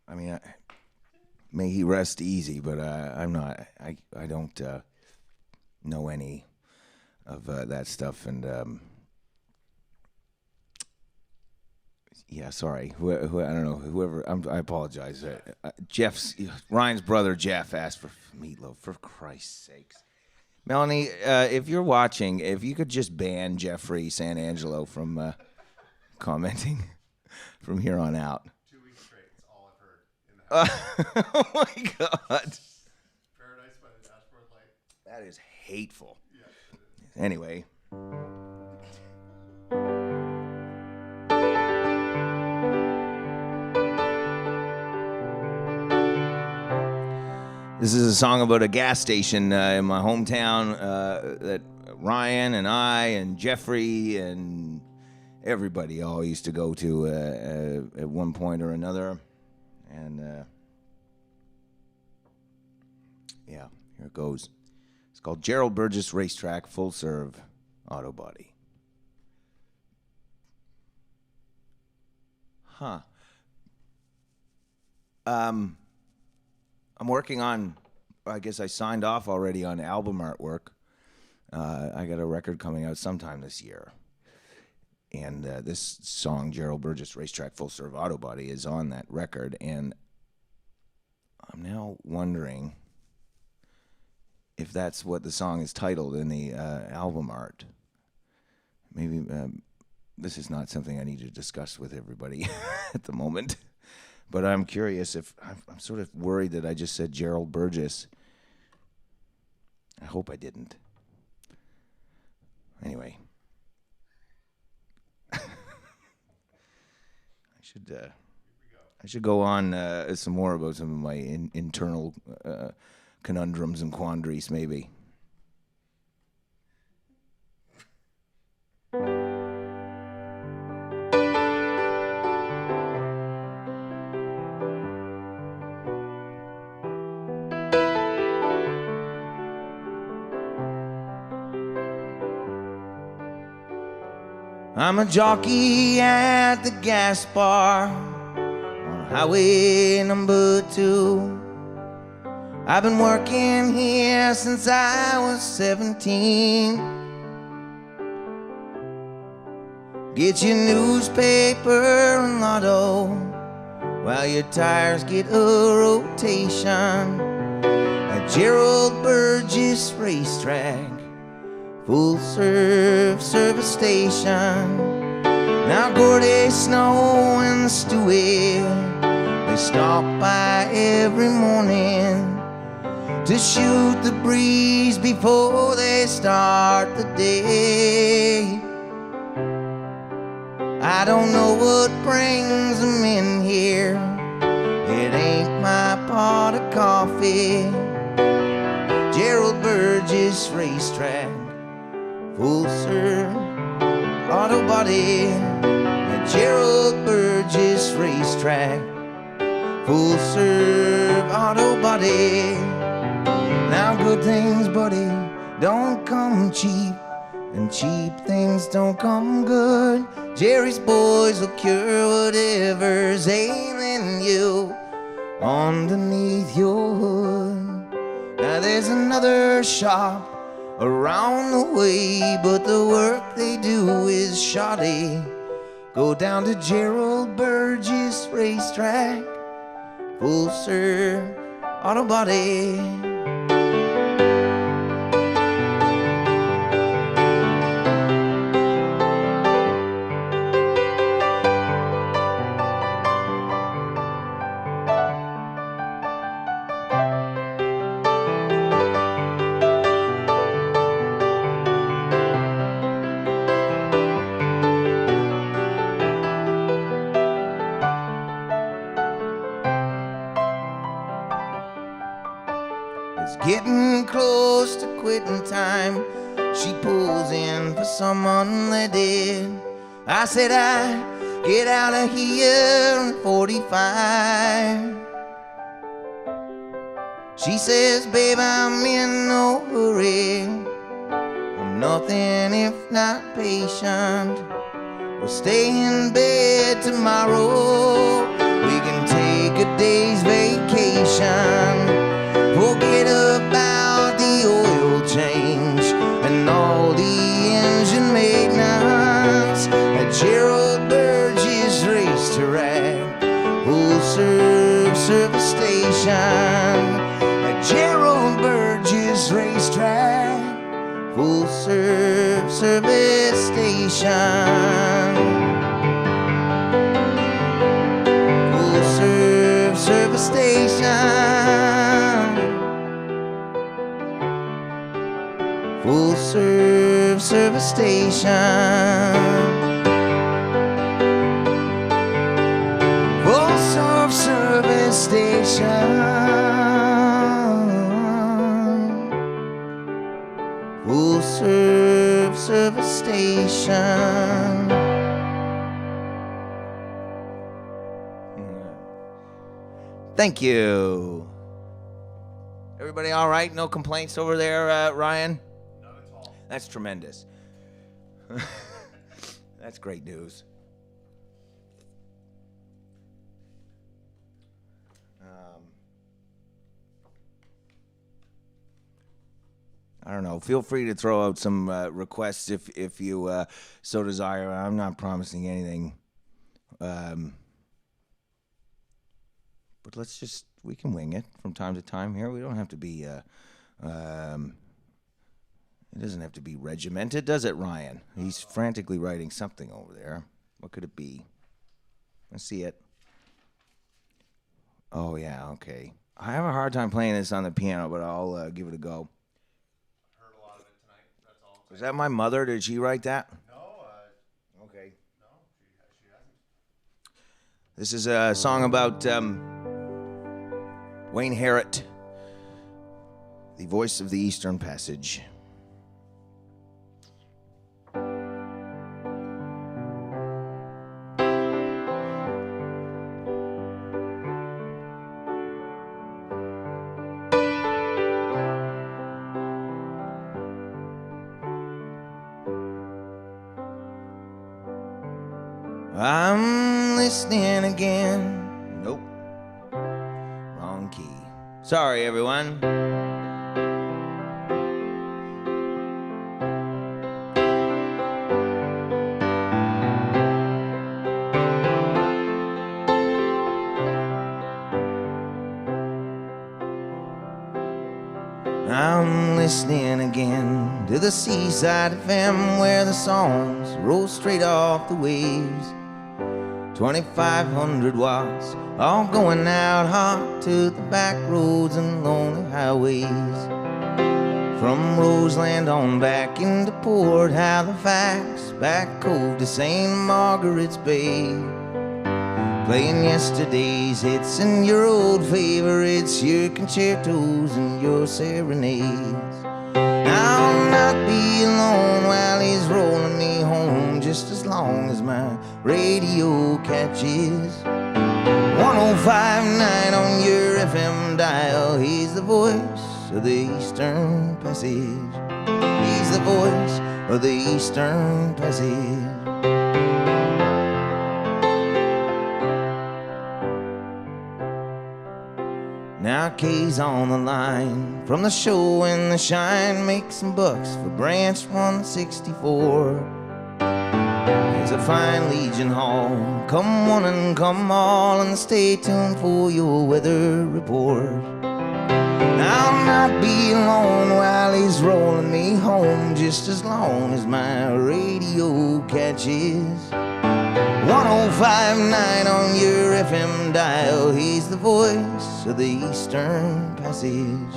I mean, may he rest easy, but I'm not. I don't know any of that stuff, and yeah, sorry. I don't know. Whoever. I apologize. Ryan's brother Jeff asked for Meatloaf. For Christ's sakes, Melanie, if you're watching, if you could just ban Jeffrey San Angelo from commenting from here on out. Oh my God! Paradise by the Dashboard Light. That is hateful. Yeah, it is. Anyway. This is a song about a gas station in my hometown that Ryan and I and Jeffrey and everybody all used to go to at one point or another. And, yeah, here it goes. It's called Gerald Burgess Racetrack, Full Serve. auto body. Huh. I'm working on, I guess I signed off already on album artwork. I got a record coming out sometime this year. And this song, Gerald Burgess, Racetrack Full Serve Auto Body, is on that record. And I'm now wondering if that's what the song is titled in the album art. Maybe this is not something I need to discuss with everybody at the moment. But I'm curious if I'm sort of worried that I just said Gerald Burgess. I hope I didn't. Anyway. I should go on some more about some of my internal conundrums and quandaries, maybe. I'm a jockey at the gas bar on highway number 2. I've been working here since I was 17. Get your newspaper and lotto while your tires get a rotation. At Gerald Burgess Racetrack, full serve service station. Now Gordy Snow and Stewie, they stop by every morning to shoot the breeze before they start the day. I don't know what brings them in here, it ain't my pot of coffee. Gerald Burgess Racetrack, full serve auto body. At Gerald Burgess Racetrack, full serve auto body. Now good things, buddy, don't come cheap, and cheap things don't come good. Jerry's boys will cure whatever's ailing you underneath your hood. Now there's another shop around the way, but the work they do is shoddy. Go down to Gerald Burgess Racetrack, full serve auto body. It's getting close to quitting time. She pulls in for some unleaded. I said I get out of here in 45. She says, babe, I'm in no hurry. I'm nothing if not patient. We'll stay in bed tomorrow. We can take a day's vacation. Forget about the oil change and all the engine maintenance. At Gerald Burgess Racetrack, full serve service station. At Gerald Burgess Racetrack, full serve service station. Full serve service station. Full serve service station. Full serve service station. Full serve service station. Thank you. Everybody all right? No complaints over there, Ryan? None at all. That's tremendous. That's great news. I don't know. Feel free to throw out some requests if you so desire. I'm not promising anything. But we can wing it from time to time here. We don't have to be, it doesn't have to be regimented, does it, Ryan? He's frantically writing something over there. What could it be? Let's see it. Oh, yeah, okay. I have a hard time playing this on the piano, but I'll give it a go. Heard a lot of it tonight. That's all. Was that my mother? Did she write that? No, Okay. no, she hasn't. This is a song about Wayne Harrett, the voice of the Eastern Passage. I'm listening again. Nope. Wrong key. Sorry, everyone. I'm listening again to the Seaside FM where the songs roll straight off the waves. 2,500 watts, all going out hot to the back roads and lonely highways. From Roseland on back into Port Halifax, back cove to St. Margaret's Bay. Playing yesterday's hits and your old favorites, your concertos and your serenades. I'll not be alone while he's rolling me home, just as long as my radio catches 105.9 on your FM dial. He's the voice of the Eastern Passage. He's the voice of the Eastern Passage. Now Kay's on the line from the show and the shine, make some bucks for branch 164. It's a fine Legion Hall, come one and come all, and stay tuned for your weather report. I'll not be alone while he's rolling me home, just as long as my radio catches 105.9 on your FM dial. He's the voice of the Eastern Passage.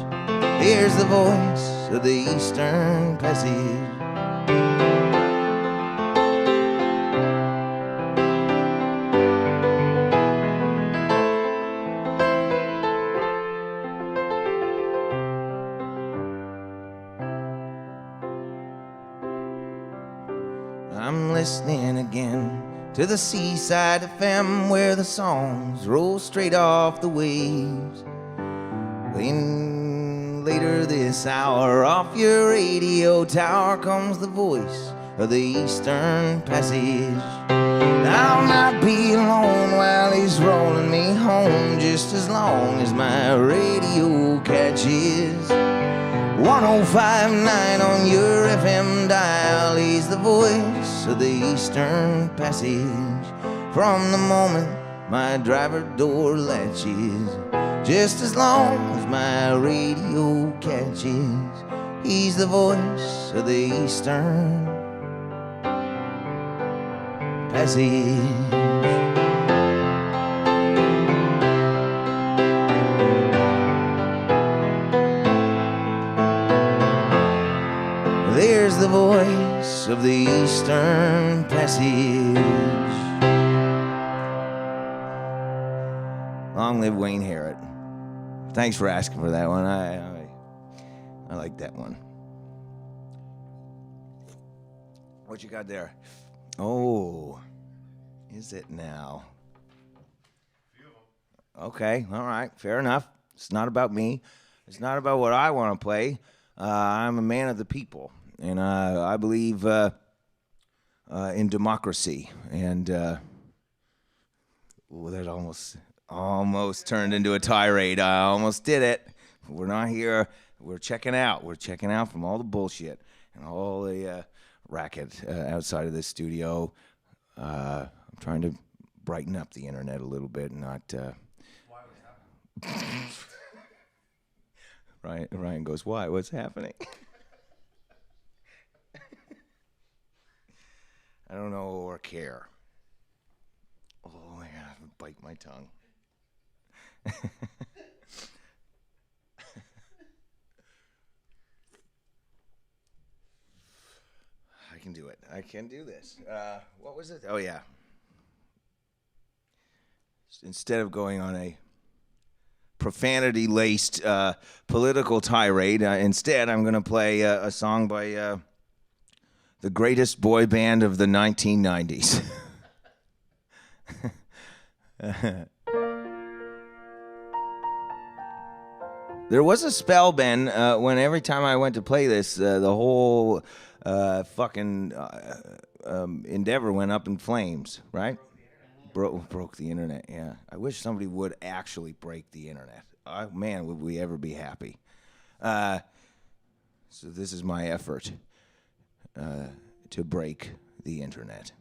Here's the voice of the Eastern Passage. I'm listening again to the Seaside FM where the songs roll straight off the waves. Playing later this hour off your radio tower comes the voice of the Eastern Passage. I'll not be alone while he's rolling me home, just as long as my radio catches 105.9 on your FM dial. He's the voice of the Eastern Passage. From the moment my driver door latches, just as long as my radio catches, he's the voice of the Eastern Passage. There's the voice of the Eastern Passage. Long live Wayne Harrett. Thanks for asking for that one. I like that one. What you got there? Oh, is it now? Okay, all right, fair enough. It's not about me. It's not about what I want to play. I'm a man of the people. And I believe in democracy. And that almost turned into a tirade. I almost did it. We're not here. We're checking out. We're checking out from all the bullshit and all the racket outside of this studio. I'm trying to brighten up the internet a little bit, not. Why was happening? Ryan goes, why? What's happening? I don't know or care. Oh, my God, I bite my tongue. I can do it. I can do this. What was it? Oh, yeah. Instead of going on a profanity-laced political tirade, instead I'm going to play a song by the greatest boy band of the 1990s. There was a spell, Ben, when every time I went to play this, the whole fucking endeavor went up in flames, right? Broke the internet, yeah. I wish somebody would actually break the internet. Man, would we ever be happy. So this is my effort to break the internet.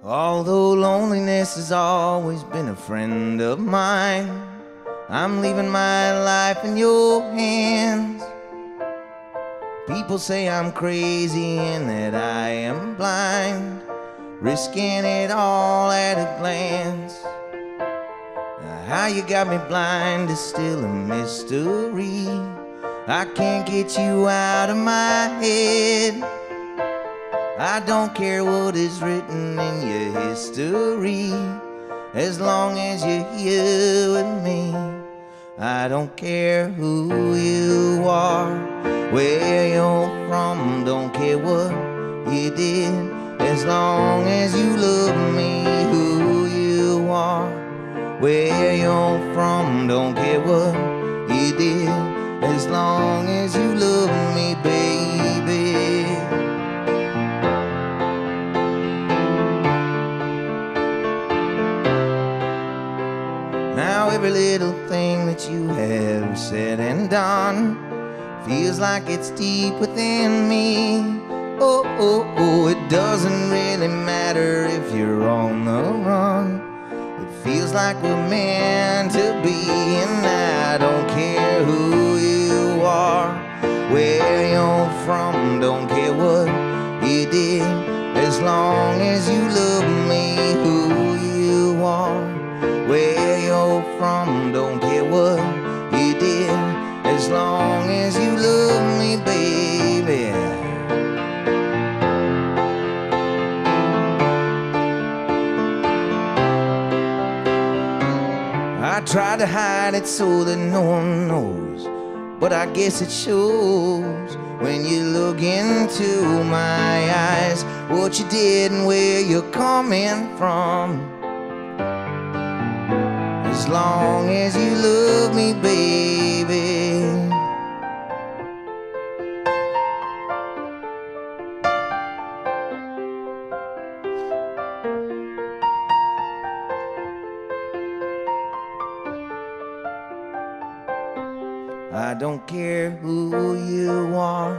Although loneliness has always been a friend of mine, I'm leaving my life in your hands. People say I'm crazy and that I am blind, risking it all at a glance. How you got me blind is still a mystery. I can't get you out of my head. I don't care what is written in your history, as long as you're here with me. I don't care who you are, where you're from, don't care what you did, as long as you love me. Who you are, where you're from, don't care what you did, as long as you love me, baby. Now every little thing that you have said and done feels like it's deep within me. Oh, oh, oh, it doesn't really matter if you're on the run. It feels like we're meant to be, and I don't care who you are, where you're from, don't care what you did, as long as you love me. Who you are, where you're from, don't care what you did, as long as you love me, baby. I tried to hide it so that no one knows, but I guess it shows when you look into my eyes, what you did and where you're coming from. As long as you love me, baby. I don't care who you are,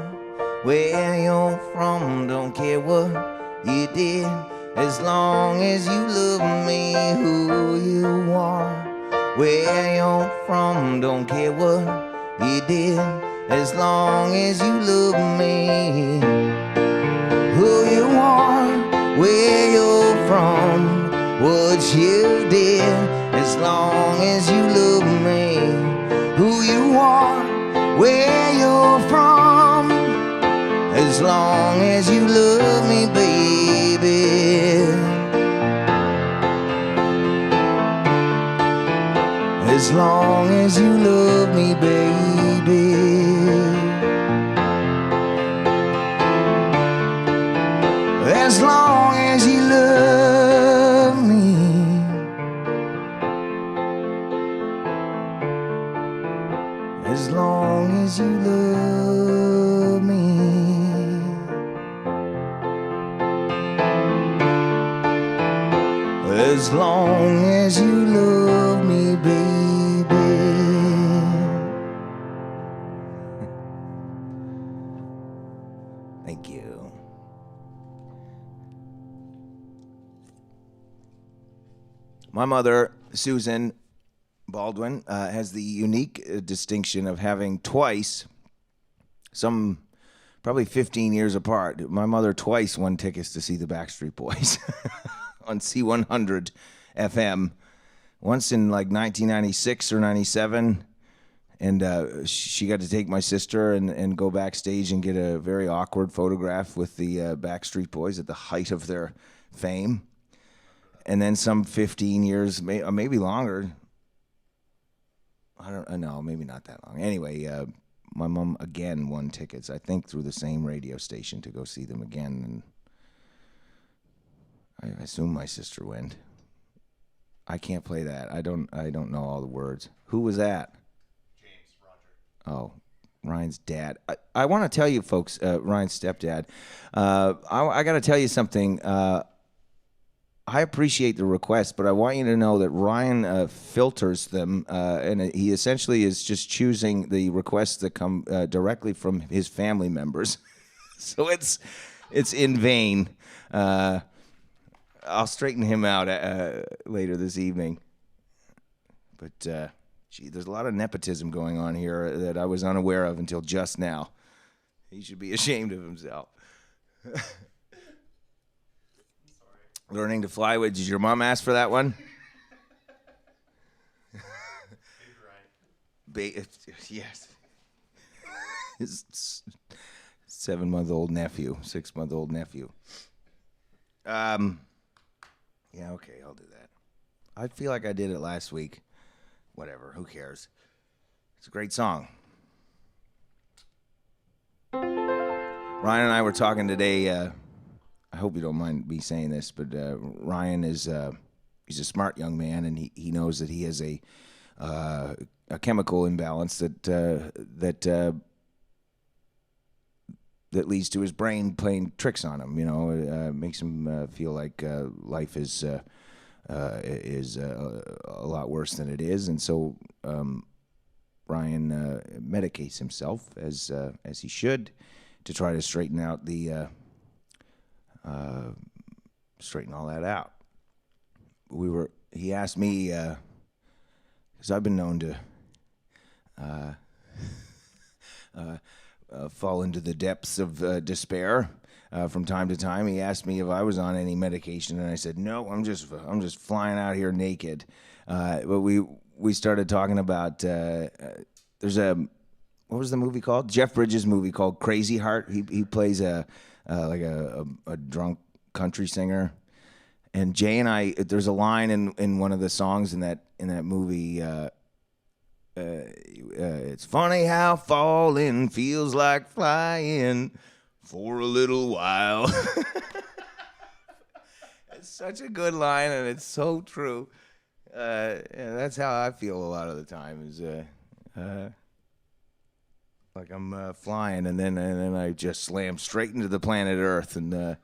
where you're from, don't care what you did, as long as you love me. Who you are, where you're from, don't care what you did, as long as you love me. Who you are, where you're from, what you did, as long as you love me. Who you are, where you're from, as long as you love me, baby. As long as you love me, baby. As long as you love me, as long as you love me, as long as you love me, baby. Thank you. My mother, Susan Baldwin, has the unique distinction of having twice, probably 15 years apart, my mother twice won tickets to see the Backstreet Boys on C100 FM. Once in like 1996 or 97, and she got to take my sister and go backstage and get a very awkward photograph with the Backstreet Boys at the height of their fame. And then some 15 years, maybe longer. I don't know, maybe not that long. Anyway, my mom again won tickets, I think through the same radio station, to go see them again. And I assume my sister went. I can't play that. I don't know all the words. Who was that? James, Roger. Oh, Ryan's dad. I want to tell you folks, Ryan's stepdad. I got to tell you something. I appreciate the request, but I want you to know that Ryan filters them, and he essentially is just choosing the requests that come directly from his family members. So it's in vain. I'll straighten him out later this evening. But gee, there's a lot of nepotism going on here that I was unaware of until just now. He should be ashamed of himself. Learning to fly with. Did your mom ask for that one? Yes. His 7-month-old nephew, 6-month-old nephew. Yeah, okay, I'll do that. I feel like I did it last week. Whatever, who cares? It's a great song. Ryan and I were talking today. I hope you don't mind me saying this, but Ryan is he's a smart young man, and he knows that he has a chemical imbalance that leads to his brain playing tricks on him. You know, makes him feel like life is a lot worse than it is, and so Ryan medicates himself as he should to try to straighten out straighten all that out. He asked me, because I've been known to fall into the depths of despair from time to time. He asked me if I was on any medication, and I said no. I'm just flying out here naked. But we started talking about there's what was the movie called? Jeff Bridges' movie called Crazy Heart. He plays a drunk country singer, and Jay and I, there's a line in one of the songs in that movie. It's funny how falling feels like flying for a little while. It's such a good line, and it's so true. Yeah, that's how I feel a lot of the time. Is like I'm flying, and then I just slam straight into the planet Earth, and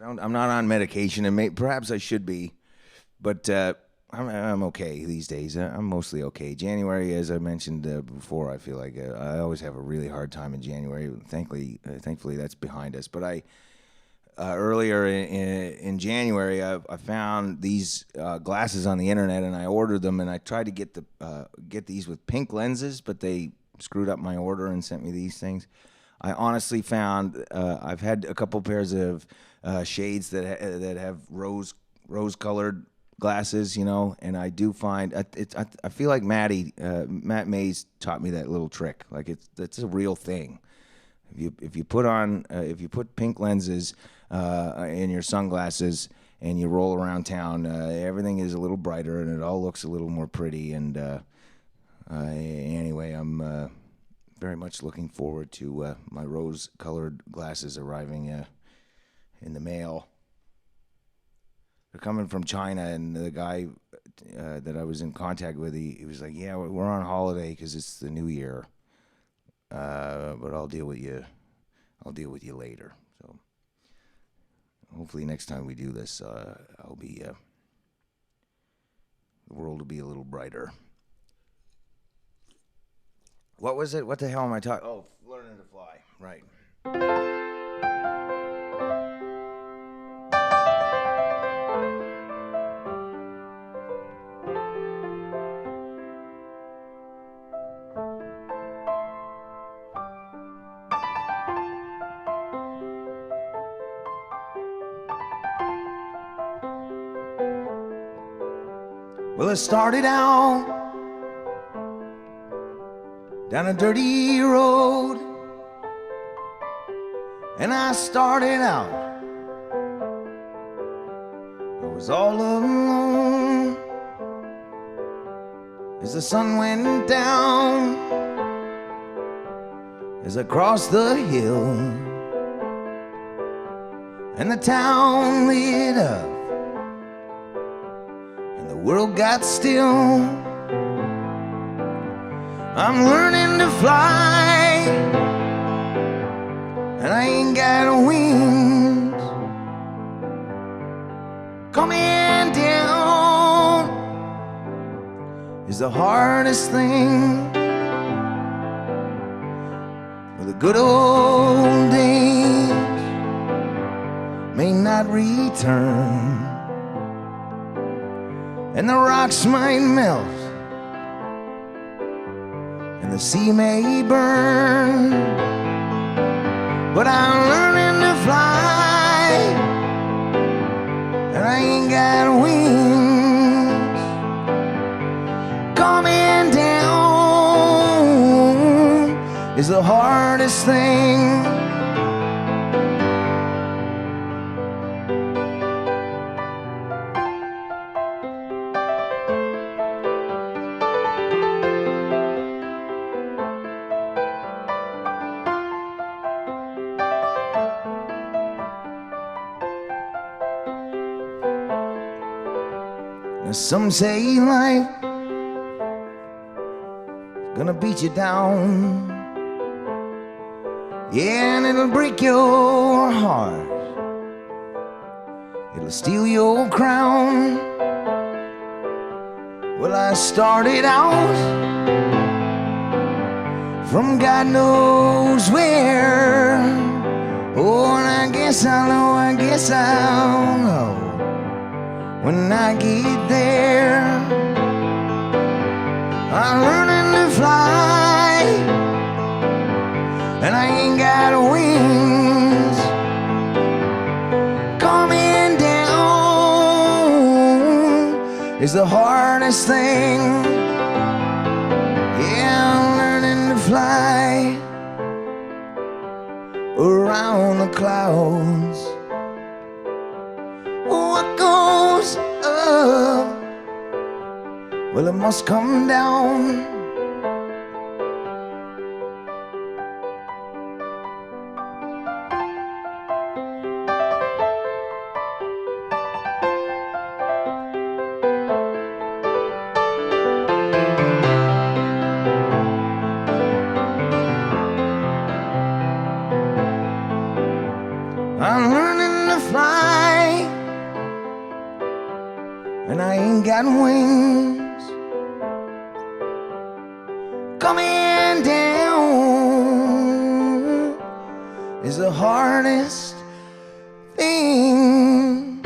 I'm not on medication, and perhaps I should be, but I'm okay these days. I'm mostly okay. January, as I mentioned before, I feel like I always have a really hard time in January. Thankfully, that's behind us. But earlier in January, I found these glasses on the internet, and I ordered them, and I tried to get these with pink lenses, but they screwed up my order and sent me these things. I honestly found I've had a couple pairs of shades that have rose-colored glasses, you know, and I do find I feel like Matt Mays taught me that little trick. Like it's a real thing. If you put pink lenses in your sunglasses and you roll around town, everything is a little brighter and it all looks a little more pretty. And anyway, I'm very much looking forward to my rose-colored glasses arriving in the mail. They're coming from China, and the guy that I was in contact with, he was like, "Yeah, we're on holiday because it's the new year, but I'll deal with you. I'll deal with you later." So hopefully next time we do this, I'll be the world will be a little brighter. What was it? What the hell am I talking? Oh, learning to fly. Right. Well, it started out down a dirty road, and I started out, I was all alone. As the sun went down, as I crossed the hill, and the town lit up, the world got still. I'm learning to fly, and I ain't got wings. Coming down is the hardest thing. Well, the good old days may not return, and the rocks might melt, and the sea may burn, but I'm learning to fly, and I ain't got wings. Coming down is the hardest thing. Some say life is gonna beat you down, yeah, and it'll break your heart, it'll steal your crown. Well, I started out from God knows where. Oh, and I guess I'll know when I get there. I'm learning to fly, and I ain't got wings. Coming down is the hardest thing. Yeah, I'm learning to fly around the clouds. What goes up, well, it must come down. I'm learning to fly, and I ain't got wings. Coming down is the hardest thing.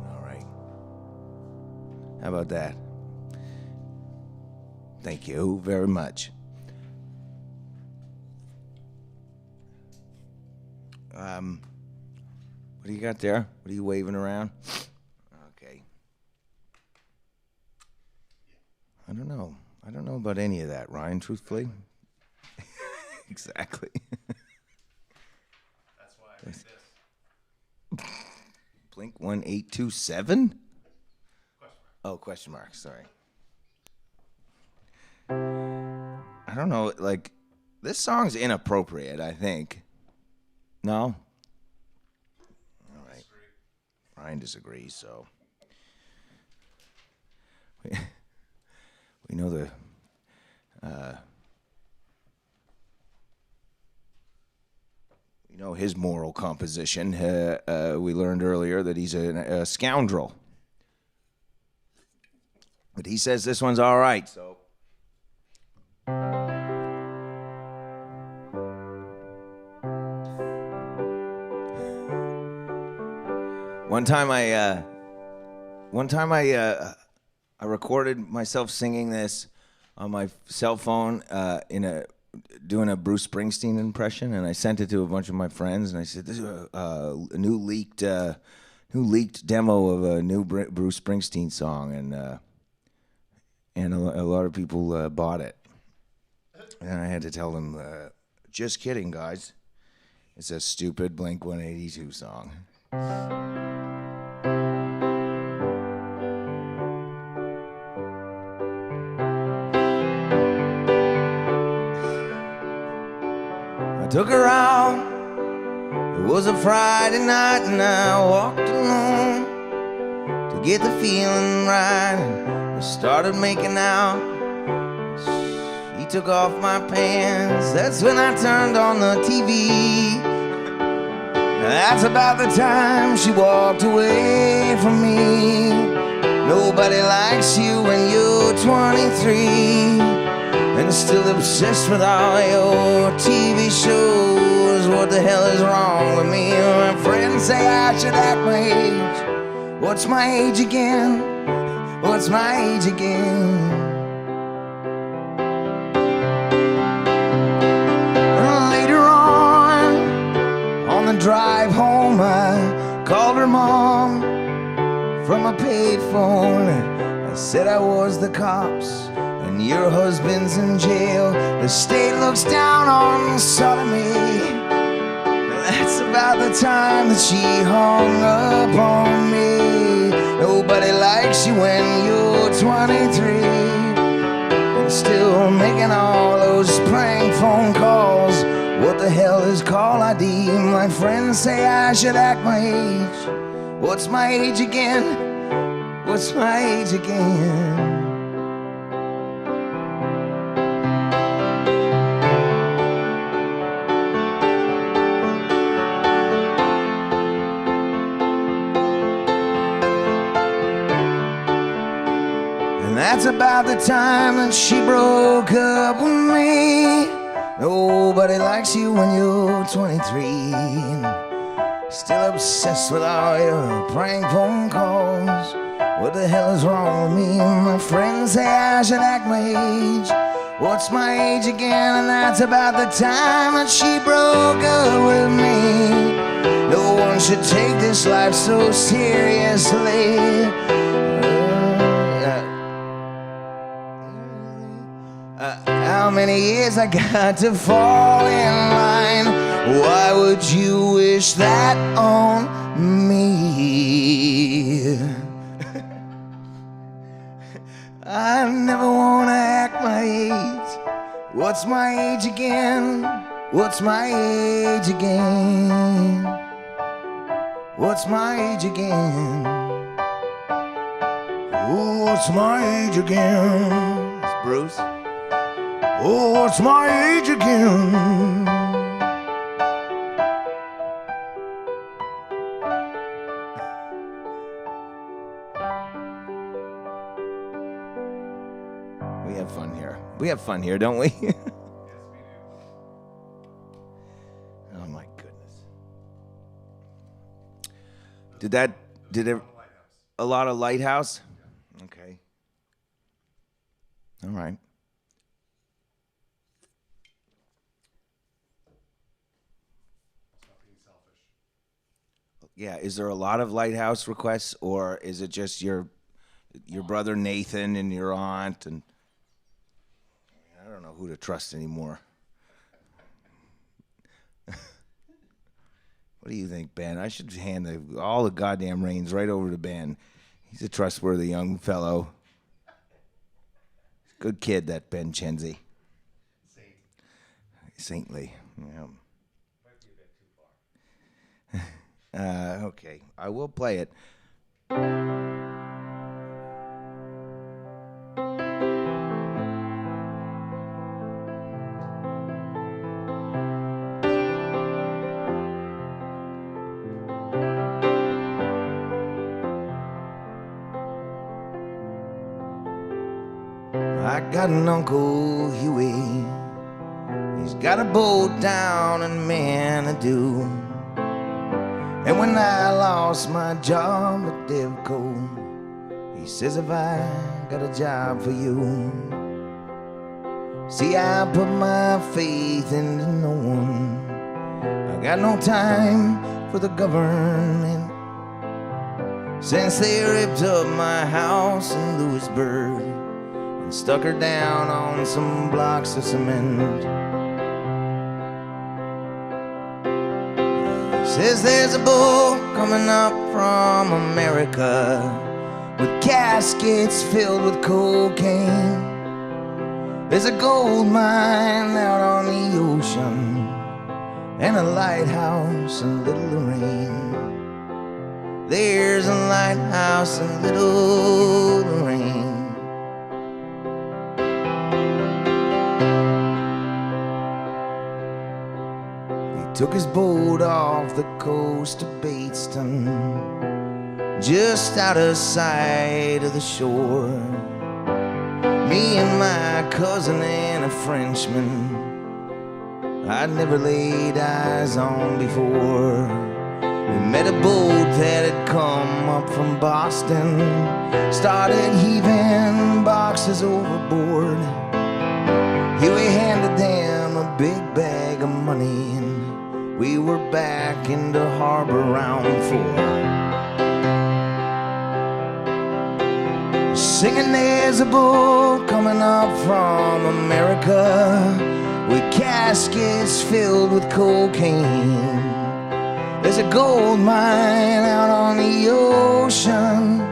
All right. How about that? Thank you very much. What do you got there? What are you waving around? Okay. I don't know about any of that, Ryan, truthfully. Exactly. That's why I made this. Blink 1827? Question mark. Oh, question mark. Sorry. I don't know. Like, this song's inappropriate, I think. No? All right. Ryan disagrees, so. We know the. We know his moral composition. We learned earlier that he's a scoundrel. But he says this one's all right, so. One time I recorded myself singing this on my cell phone doing a Bruce Springsteen impression, and I sent it to a bunch of my friends, and I said, "This is a new leaked demo of a new Bruce Springsteen song," and a lot of people bought it, and I had to tell them, "Just kidding, guys. It's a stupid Blink-182 song." Took her out. It was a Friday night and I walked alone to get the feeling right, and we started making out. She took off my pants. That's when I turned on the TV. That's about the time she walked away from me. Nobody likes you when you're 23 and still obsessed with all your TV shows. What the hell is wrong with me? My friends say I should act my age. What's my age again? What's my age again? And later on the drive home, I called her mom from a payphone. I said I was the cops and your husband's in jail. The state looks down on sodomy. That's about the time that she hung up on me. Nobody likes you when you're 23 and still making all those prank phone calls. What the hell is call ID? My friends say I should act my age. What's my age again? What's my age again? That's about the time that she broke up with me. Nobody likes you when you're 23 and still obsessed with all your prank phone calls. What the hell is wrong with me? My friends say I should act my age. What's my age again? And that's about the time that she broke up with me. No one should take this life so seriously. How many years I got to fall in line? Why would you wish that on me? I never wanna act my age. What's my age again? What's my age again? What's my age again? Oh, what's my age again? It's Bruce. Oh, what's my age again? We have fun here. We have fun here, don't we? Yes, we do. Oh my goodness. Did it a lot of Lighthouse? Okay. All right. Yeah, is there a lot of Lighthouse requests, or is it just your brother Nathan and your aunt? And I don't know who to trust anymore. What do you think, Ben? I should hand all the goddamn reins right over to Ben. He's a trustworthy young fellow. Good kid, that Ben Chenzi. Saintly. Yeah. Might be a bit too far. Okay, I will play it. I got an Uncle Huey. He's got a boat down in Manitou. And when I lost my job at Devco, he says, "If I got a job for you." See, I put my faith into no one. I got no time for the government. Since they ripped up my house in Lewisburg and stuck her down on some blocks of cement. Says there's a boat coming up from America with caskets filled with cocaine. There's a gold mine out on the ocean and a lighthouse in Little Lorraine. There's a lighthouse in Little Lorraine. Took his boat off the coast of Bateston, just out of sight of the shore. Me and my cousin and a Frenchman I'd never laid eyes on before. We met a boat that had come up from Boston, started heaving boxes overboard. Huey handed them a big bag of money, and we were back into harbor round 4. Singing, there's a boat coming up from America with caskets filled with cocaine. There's a gold mine out on the ocean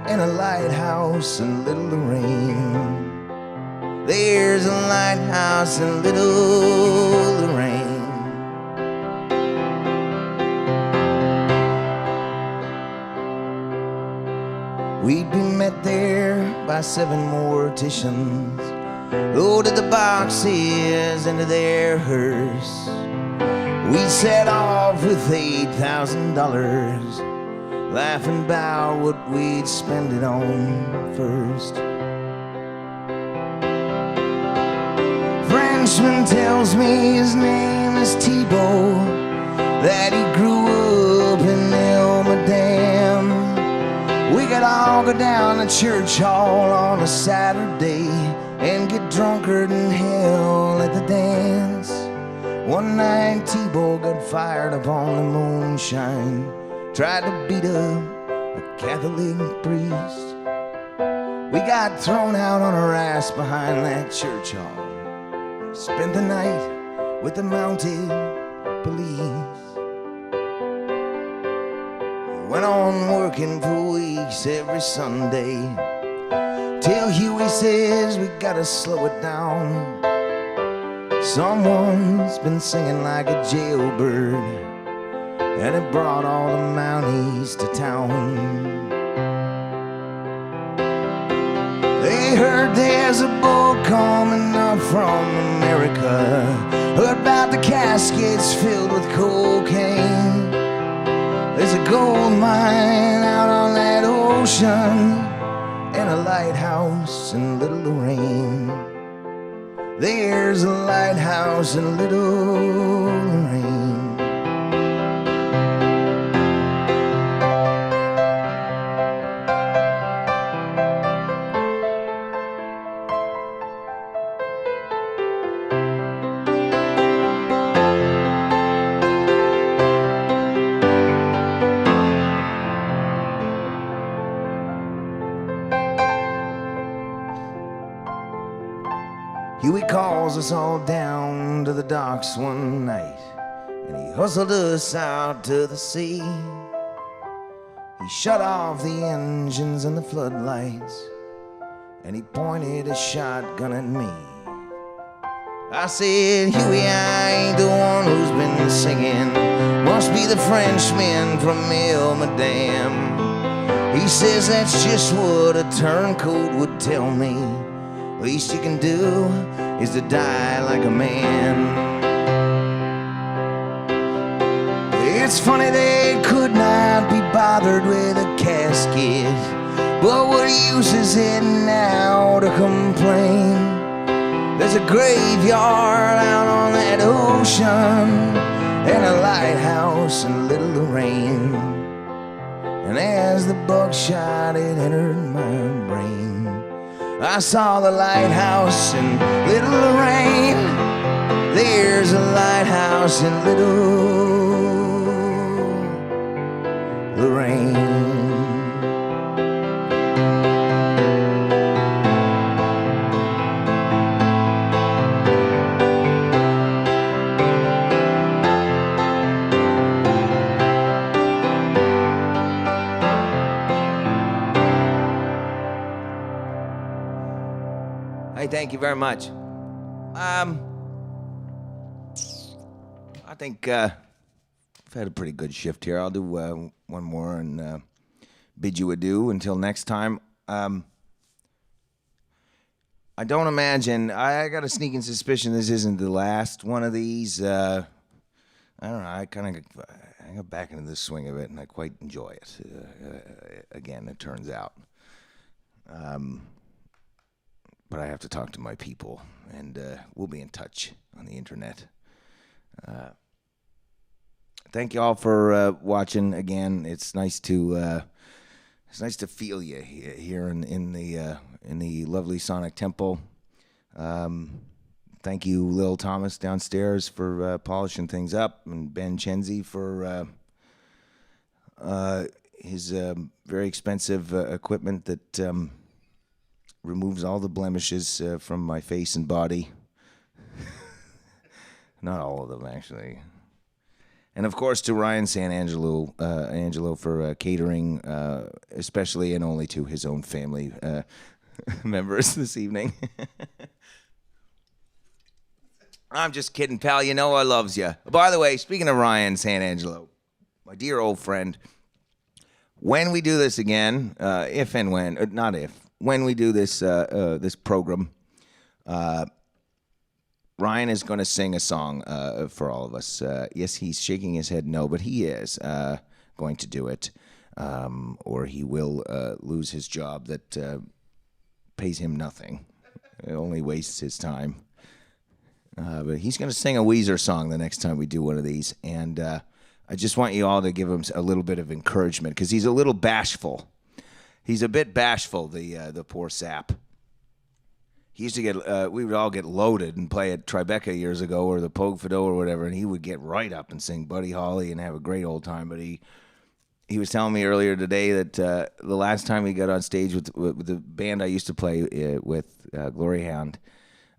and a lighthouse in Little Lorraine. There's a lighthouse in Little Lorraine. We'd be met there by 7 morticians, loaded the boxes into their hearse. We set off with $8,000, laughing about what we'd spend it on first. Frenchman tells me his name is Thibault, that he grew up in Elmadam. We could all go down to church hall on a Saturday and get drunker than hell at the dance. One night Thibault got fired up on the moonshine, tried to beat up a Catholic priest. We got thrown out on our ass behind that church hall, spent the night with the mounted police. Went on working for weeks every Sunday, till Huey says we gotta slow it down. Someone's been singing like a jailbird, and it brought all the Mounties to town. They heard there's a boat coming up from America, heard about the caskets filled with cocaine. There's a gold mine out on that ocean and a lighthouse in Little Lorraine. There's a lighthouse in Little Lorraine. Huey calls us all down to the docks one night. and he hustled us out to the sea. He shut off the engines and the floodlights, and he pointed a shotgun at me. I said, Huey, I ain't the one who's been singing. Must be the Frenchman from Il Madame. He says that's just what a turncoat would tell me. Least you can do is to die like a man. It's funny they could not be bothered with a casket, but what use is it now to complain? There's a graveyard out on that ocean and a lighthouse in Little Lorraine. And as the buckshot it entered my brain, I saw the lighthouse in Little Lorraine. There's a lighthouse in Little Lorraine. Hey, thank you very much. I think I've had a pretty good shift here. I'll do one more and bid you adieu until next time. I don't imagine, I got a sneaking suspicion this isn't the last one of these. I don't know, I got back into the swing of it and I quite enjoy it. Again, it turns out. But I have to talk to my people, and we'll be in touch on the internet. Thank you all for watching again. It's nice to feel you here in the lovely Sonic Temple. Thank you, Lil Thomas downstairs for polishing things up, and Ben Chenzi for his very expensive equipment that removes all the blemishes from my face and body. Not all of them, actually. And of course to Ryan Angelo for catering, especially and only to his own family members this evening. I'm just kidding, pal. You know I loves you. By the way, speaking of Ryan San Angelo, my dear old friend, when we do this again, if and when, not if, when we do this this program, Ryan is going to sing a song for all of us. Yes, he's shaking his head no, but he is going to do it, or he will lose his job that pays him nothing. It only wastes his time. But he's going to sing a Weezer song the next time we do one of these, and I just want you all to give him a little bit of encouragement because he's a little bashful. He's a bit bashful, the poor sap. He used to get, we would all get loaded and play at Tribeca years ago or the Pogue Fido or whatever, and he would get right up and sing Buddy Holly and have a great old time. But he was telling me earlier today that the last time he got on stage with the band I used to play with, Glory Hound,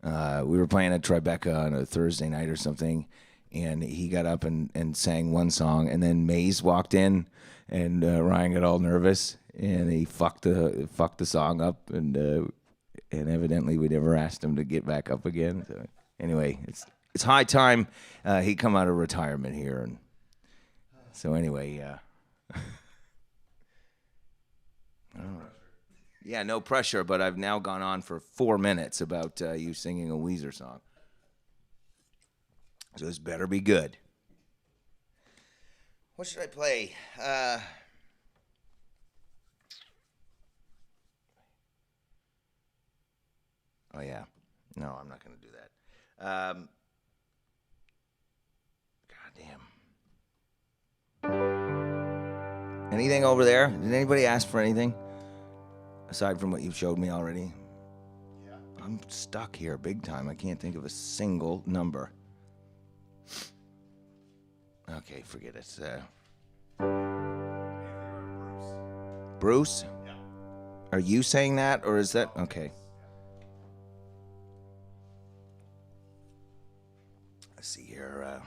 we were playing at Tribeca on a Thursday night or something, and he got up and sang one song, and then Maze walked in, and Ryan got all nervous, and he fucked the song up, and evidently we never asked him to get back up again. So anyway, it's high time he come out of retirement here, and so anyway, yeah, no pressure, but I've now gone on for 4 minutes about you singing a Weezer song, so this better be good. What should I play? Oh, yeah. No, I'm not going to do that. Goddamn. Anything over there? Did anybody ask for anything? Aside from what you've showed me already? Yeah. I'm stuck here big time. I can't think of a single number. Okay, forget it. Bruce? Yeah. Are you saying that, or is that... Okay. Let's see here.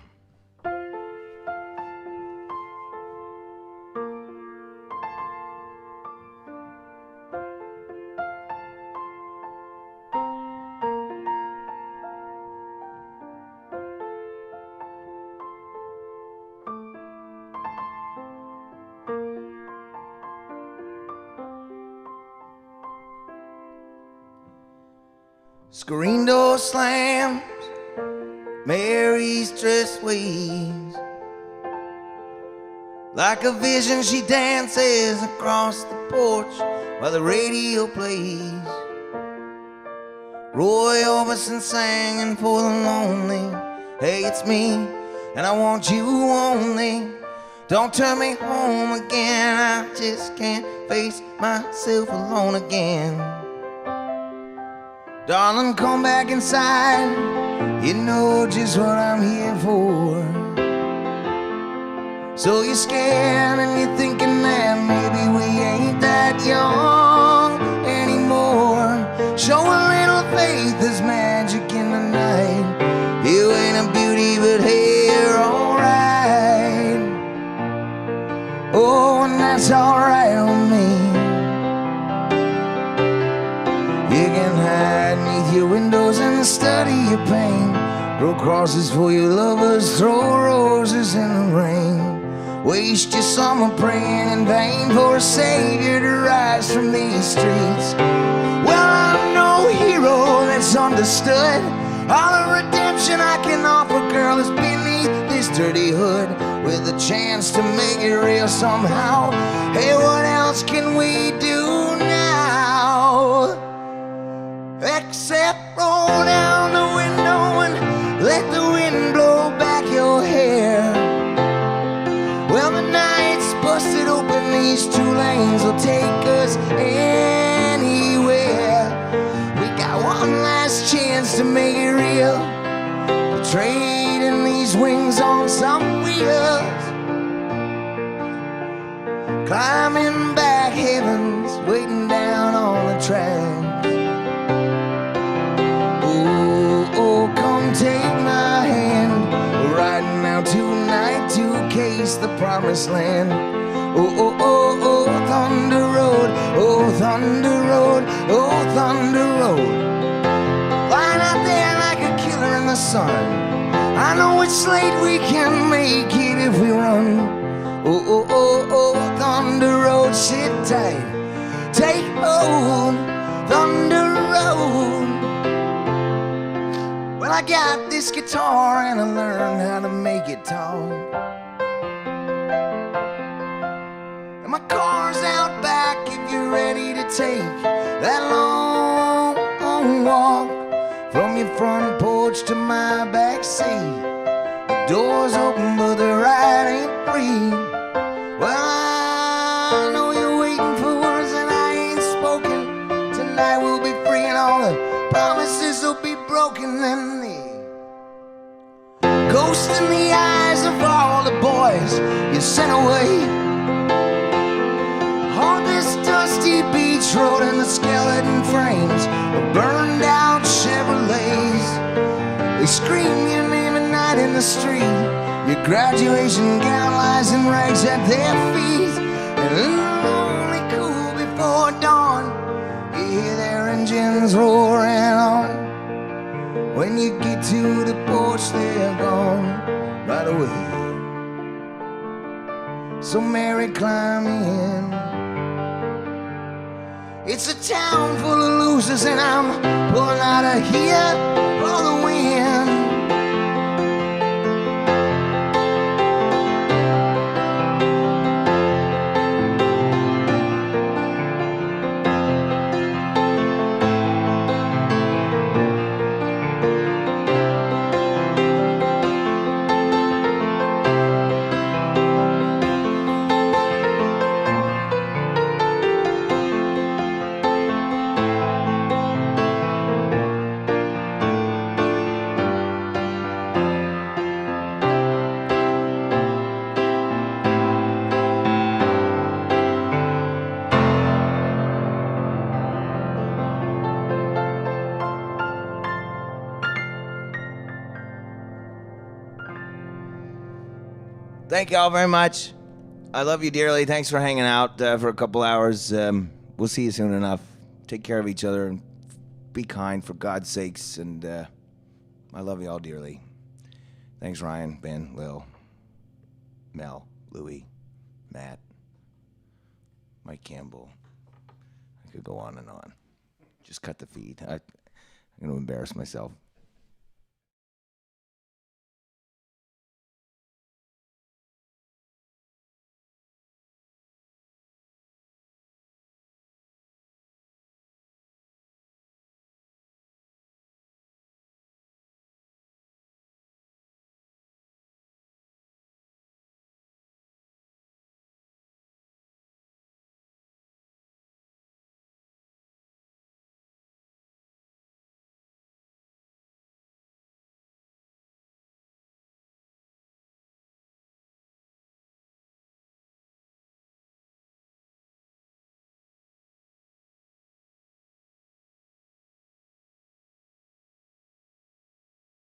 Screen door slams, Mary's dress waves. Like a vision she dances across the porch while the radio plays. Roy Orbison singing for the lonely. Hey, it's me, and I want you only. Don't turn me home again, I just can't face myself alone again. Darling, come back inside, you know just what I'm here for. So you're scared and you're thinking that maybe we ain't that young anymore. Show a little faith, there's magic in the night. You ain't a beauty, but hey, you're alright. Oh, and that's alright on me. You can hide beneath your windows and study your pain. Draw crosses for your lovers, throw roses in the rain. Waste your summer praying in vain for a savior to rise from these streets. Well, I'm no hero that's understood. All the redemption I can offer, girl, is beneath this dirty hood, with a chance to make it real somehow. Hey, what else can we do now? Except roll down the window and let the wind blow back your hair. Well, the night's busted open, these two lanes will take us anywhere. We got one last chance to make it real, trading these wings on some wheels, climbing back heavens, waiting down on the track. Oh, come take my hand, we're riding out tonight to case the promised land. Oh, Thunder Road, oh, Thunder Road, oh, Thunder Road. Lying out there like a killer in the sun. I know it's late, we can make it if we run. Oh, Thunder Road, sit tight, take hold, Thunder Road. Well, I got this guitar and I learned how to make it talk. And my car's out back if you're ready to take that long walk from your front porch to my back seat. The door's open but the ride ain't free. Well, I know you're waiting for words and I ain't spoken. Tonight we'll be free and all the promises will be broken. Then the ghost in the eyes of all the boys you sent away. On this dusty beach road and the skeleton frames of burned out Chevrolets. They scream your name at night in the street. Your graduation gown lies in rags at their feet. And in the lonely cool before dawn, you hear their engines roaring on. When you get to the porch, they're gone right away. So Mary, climb in. It's a town full of losers and I'm pulling out of here for the wind. Thank you all very much. I love you dearly. Thanks for hanging out for a couple hours. We'll see you soon enough. Take care of each other and be kind, for God's sakes. And I love you all dearly. Thanks, Ryan, Ben, Lil, Mel, Louie, Matt, Mike Campbell. I could go on and on. Just cut the feed. I'm going to embarrass myself.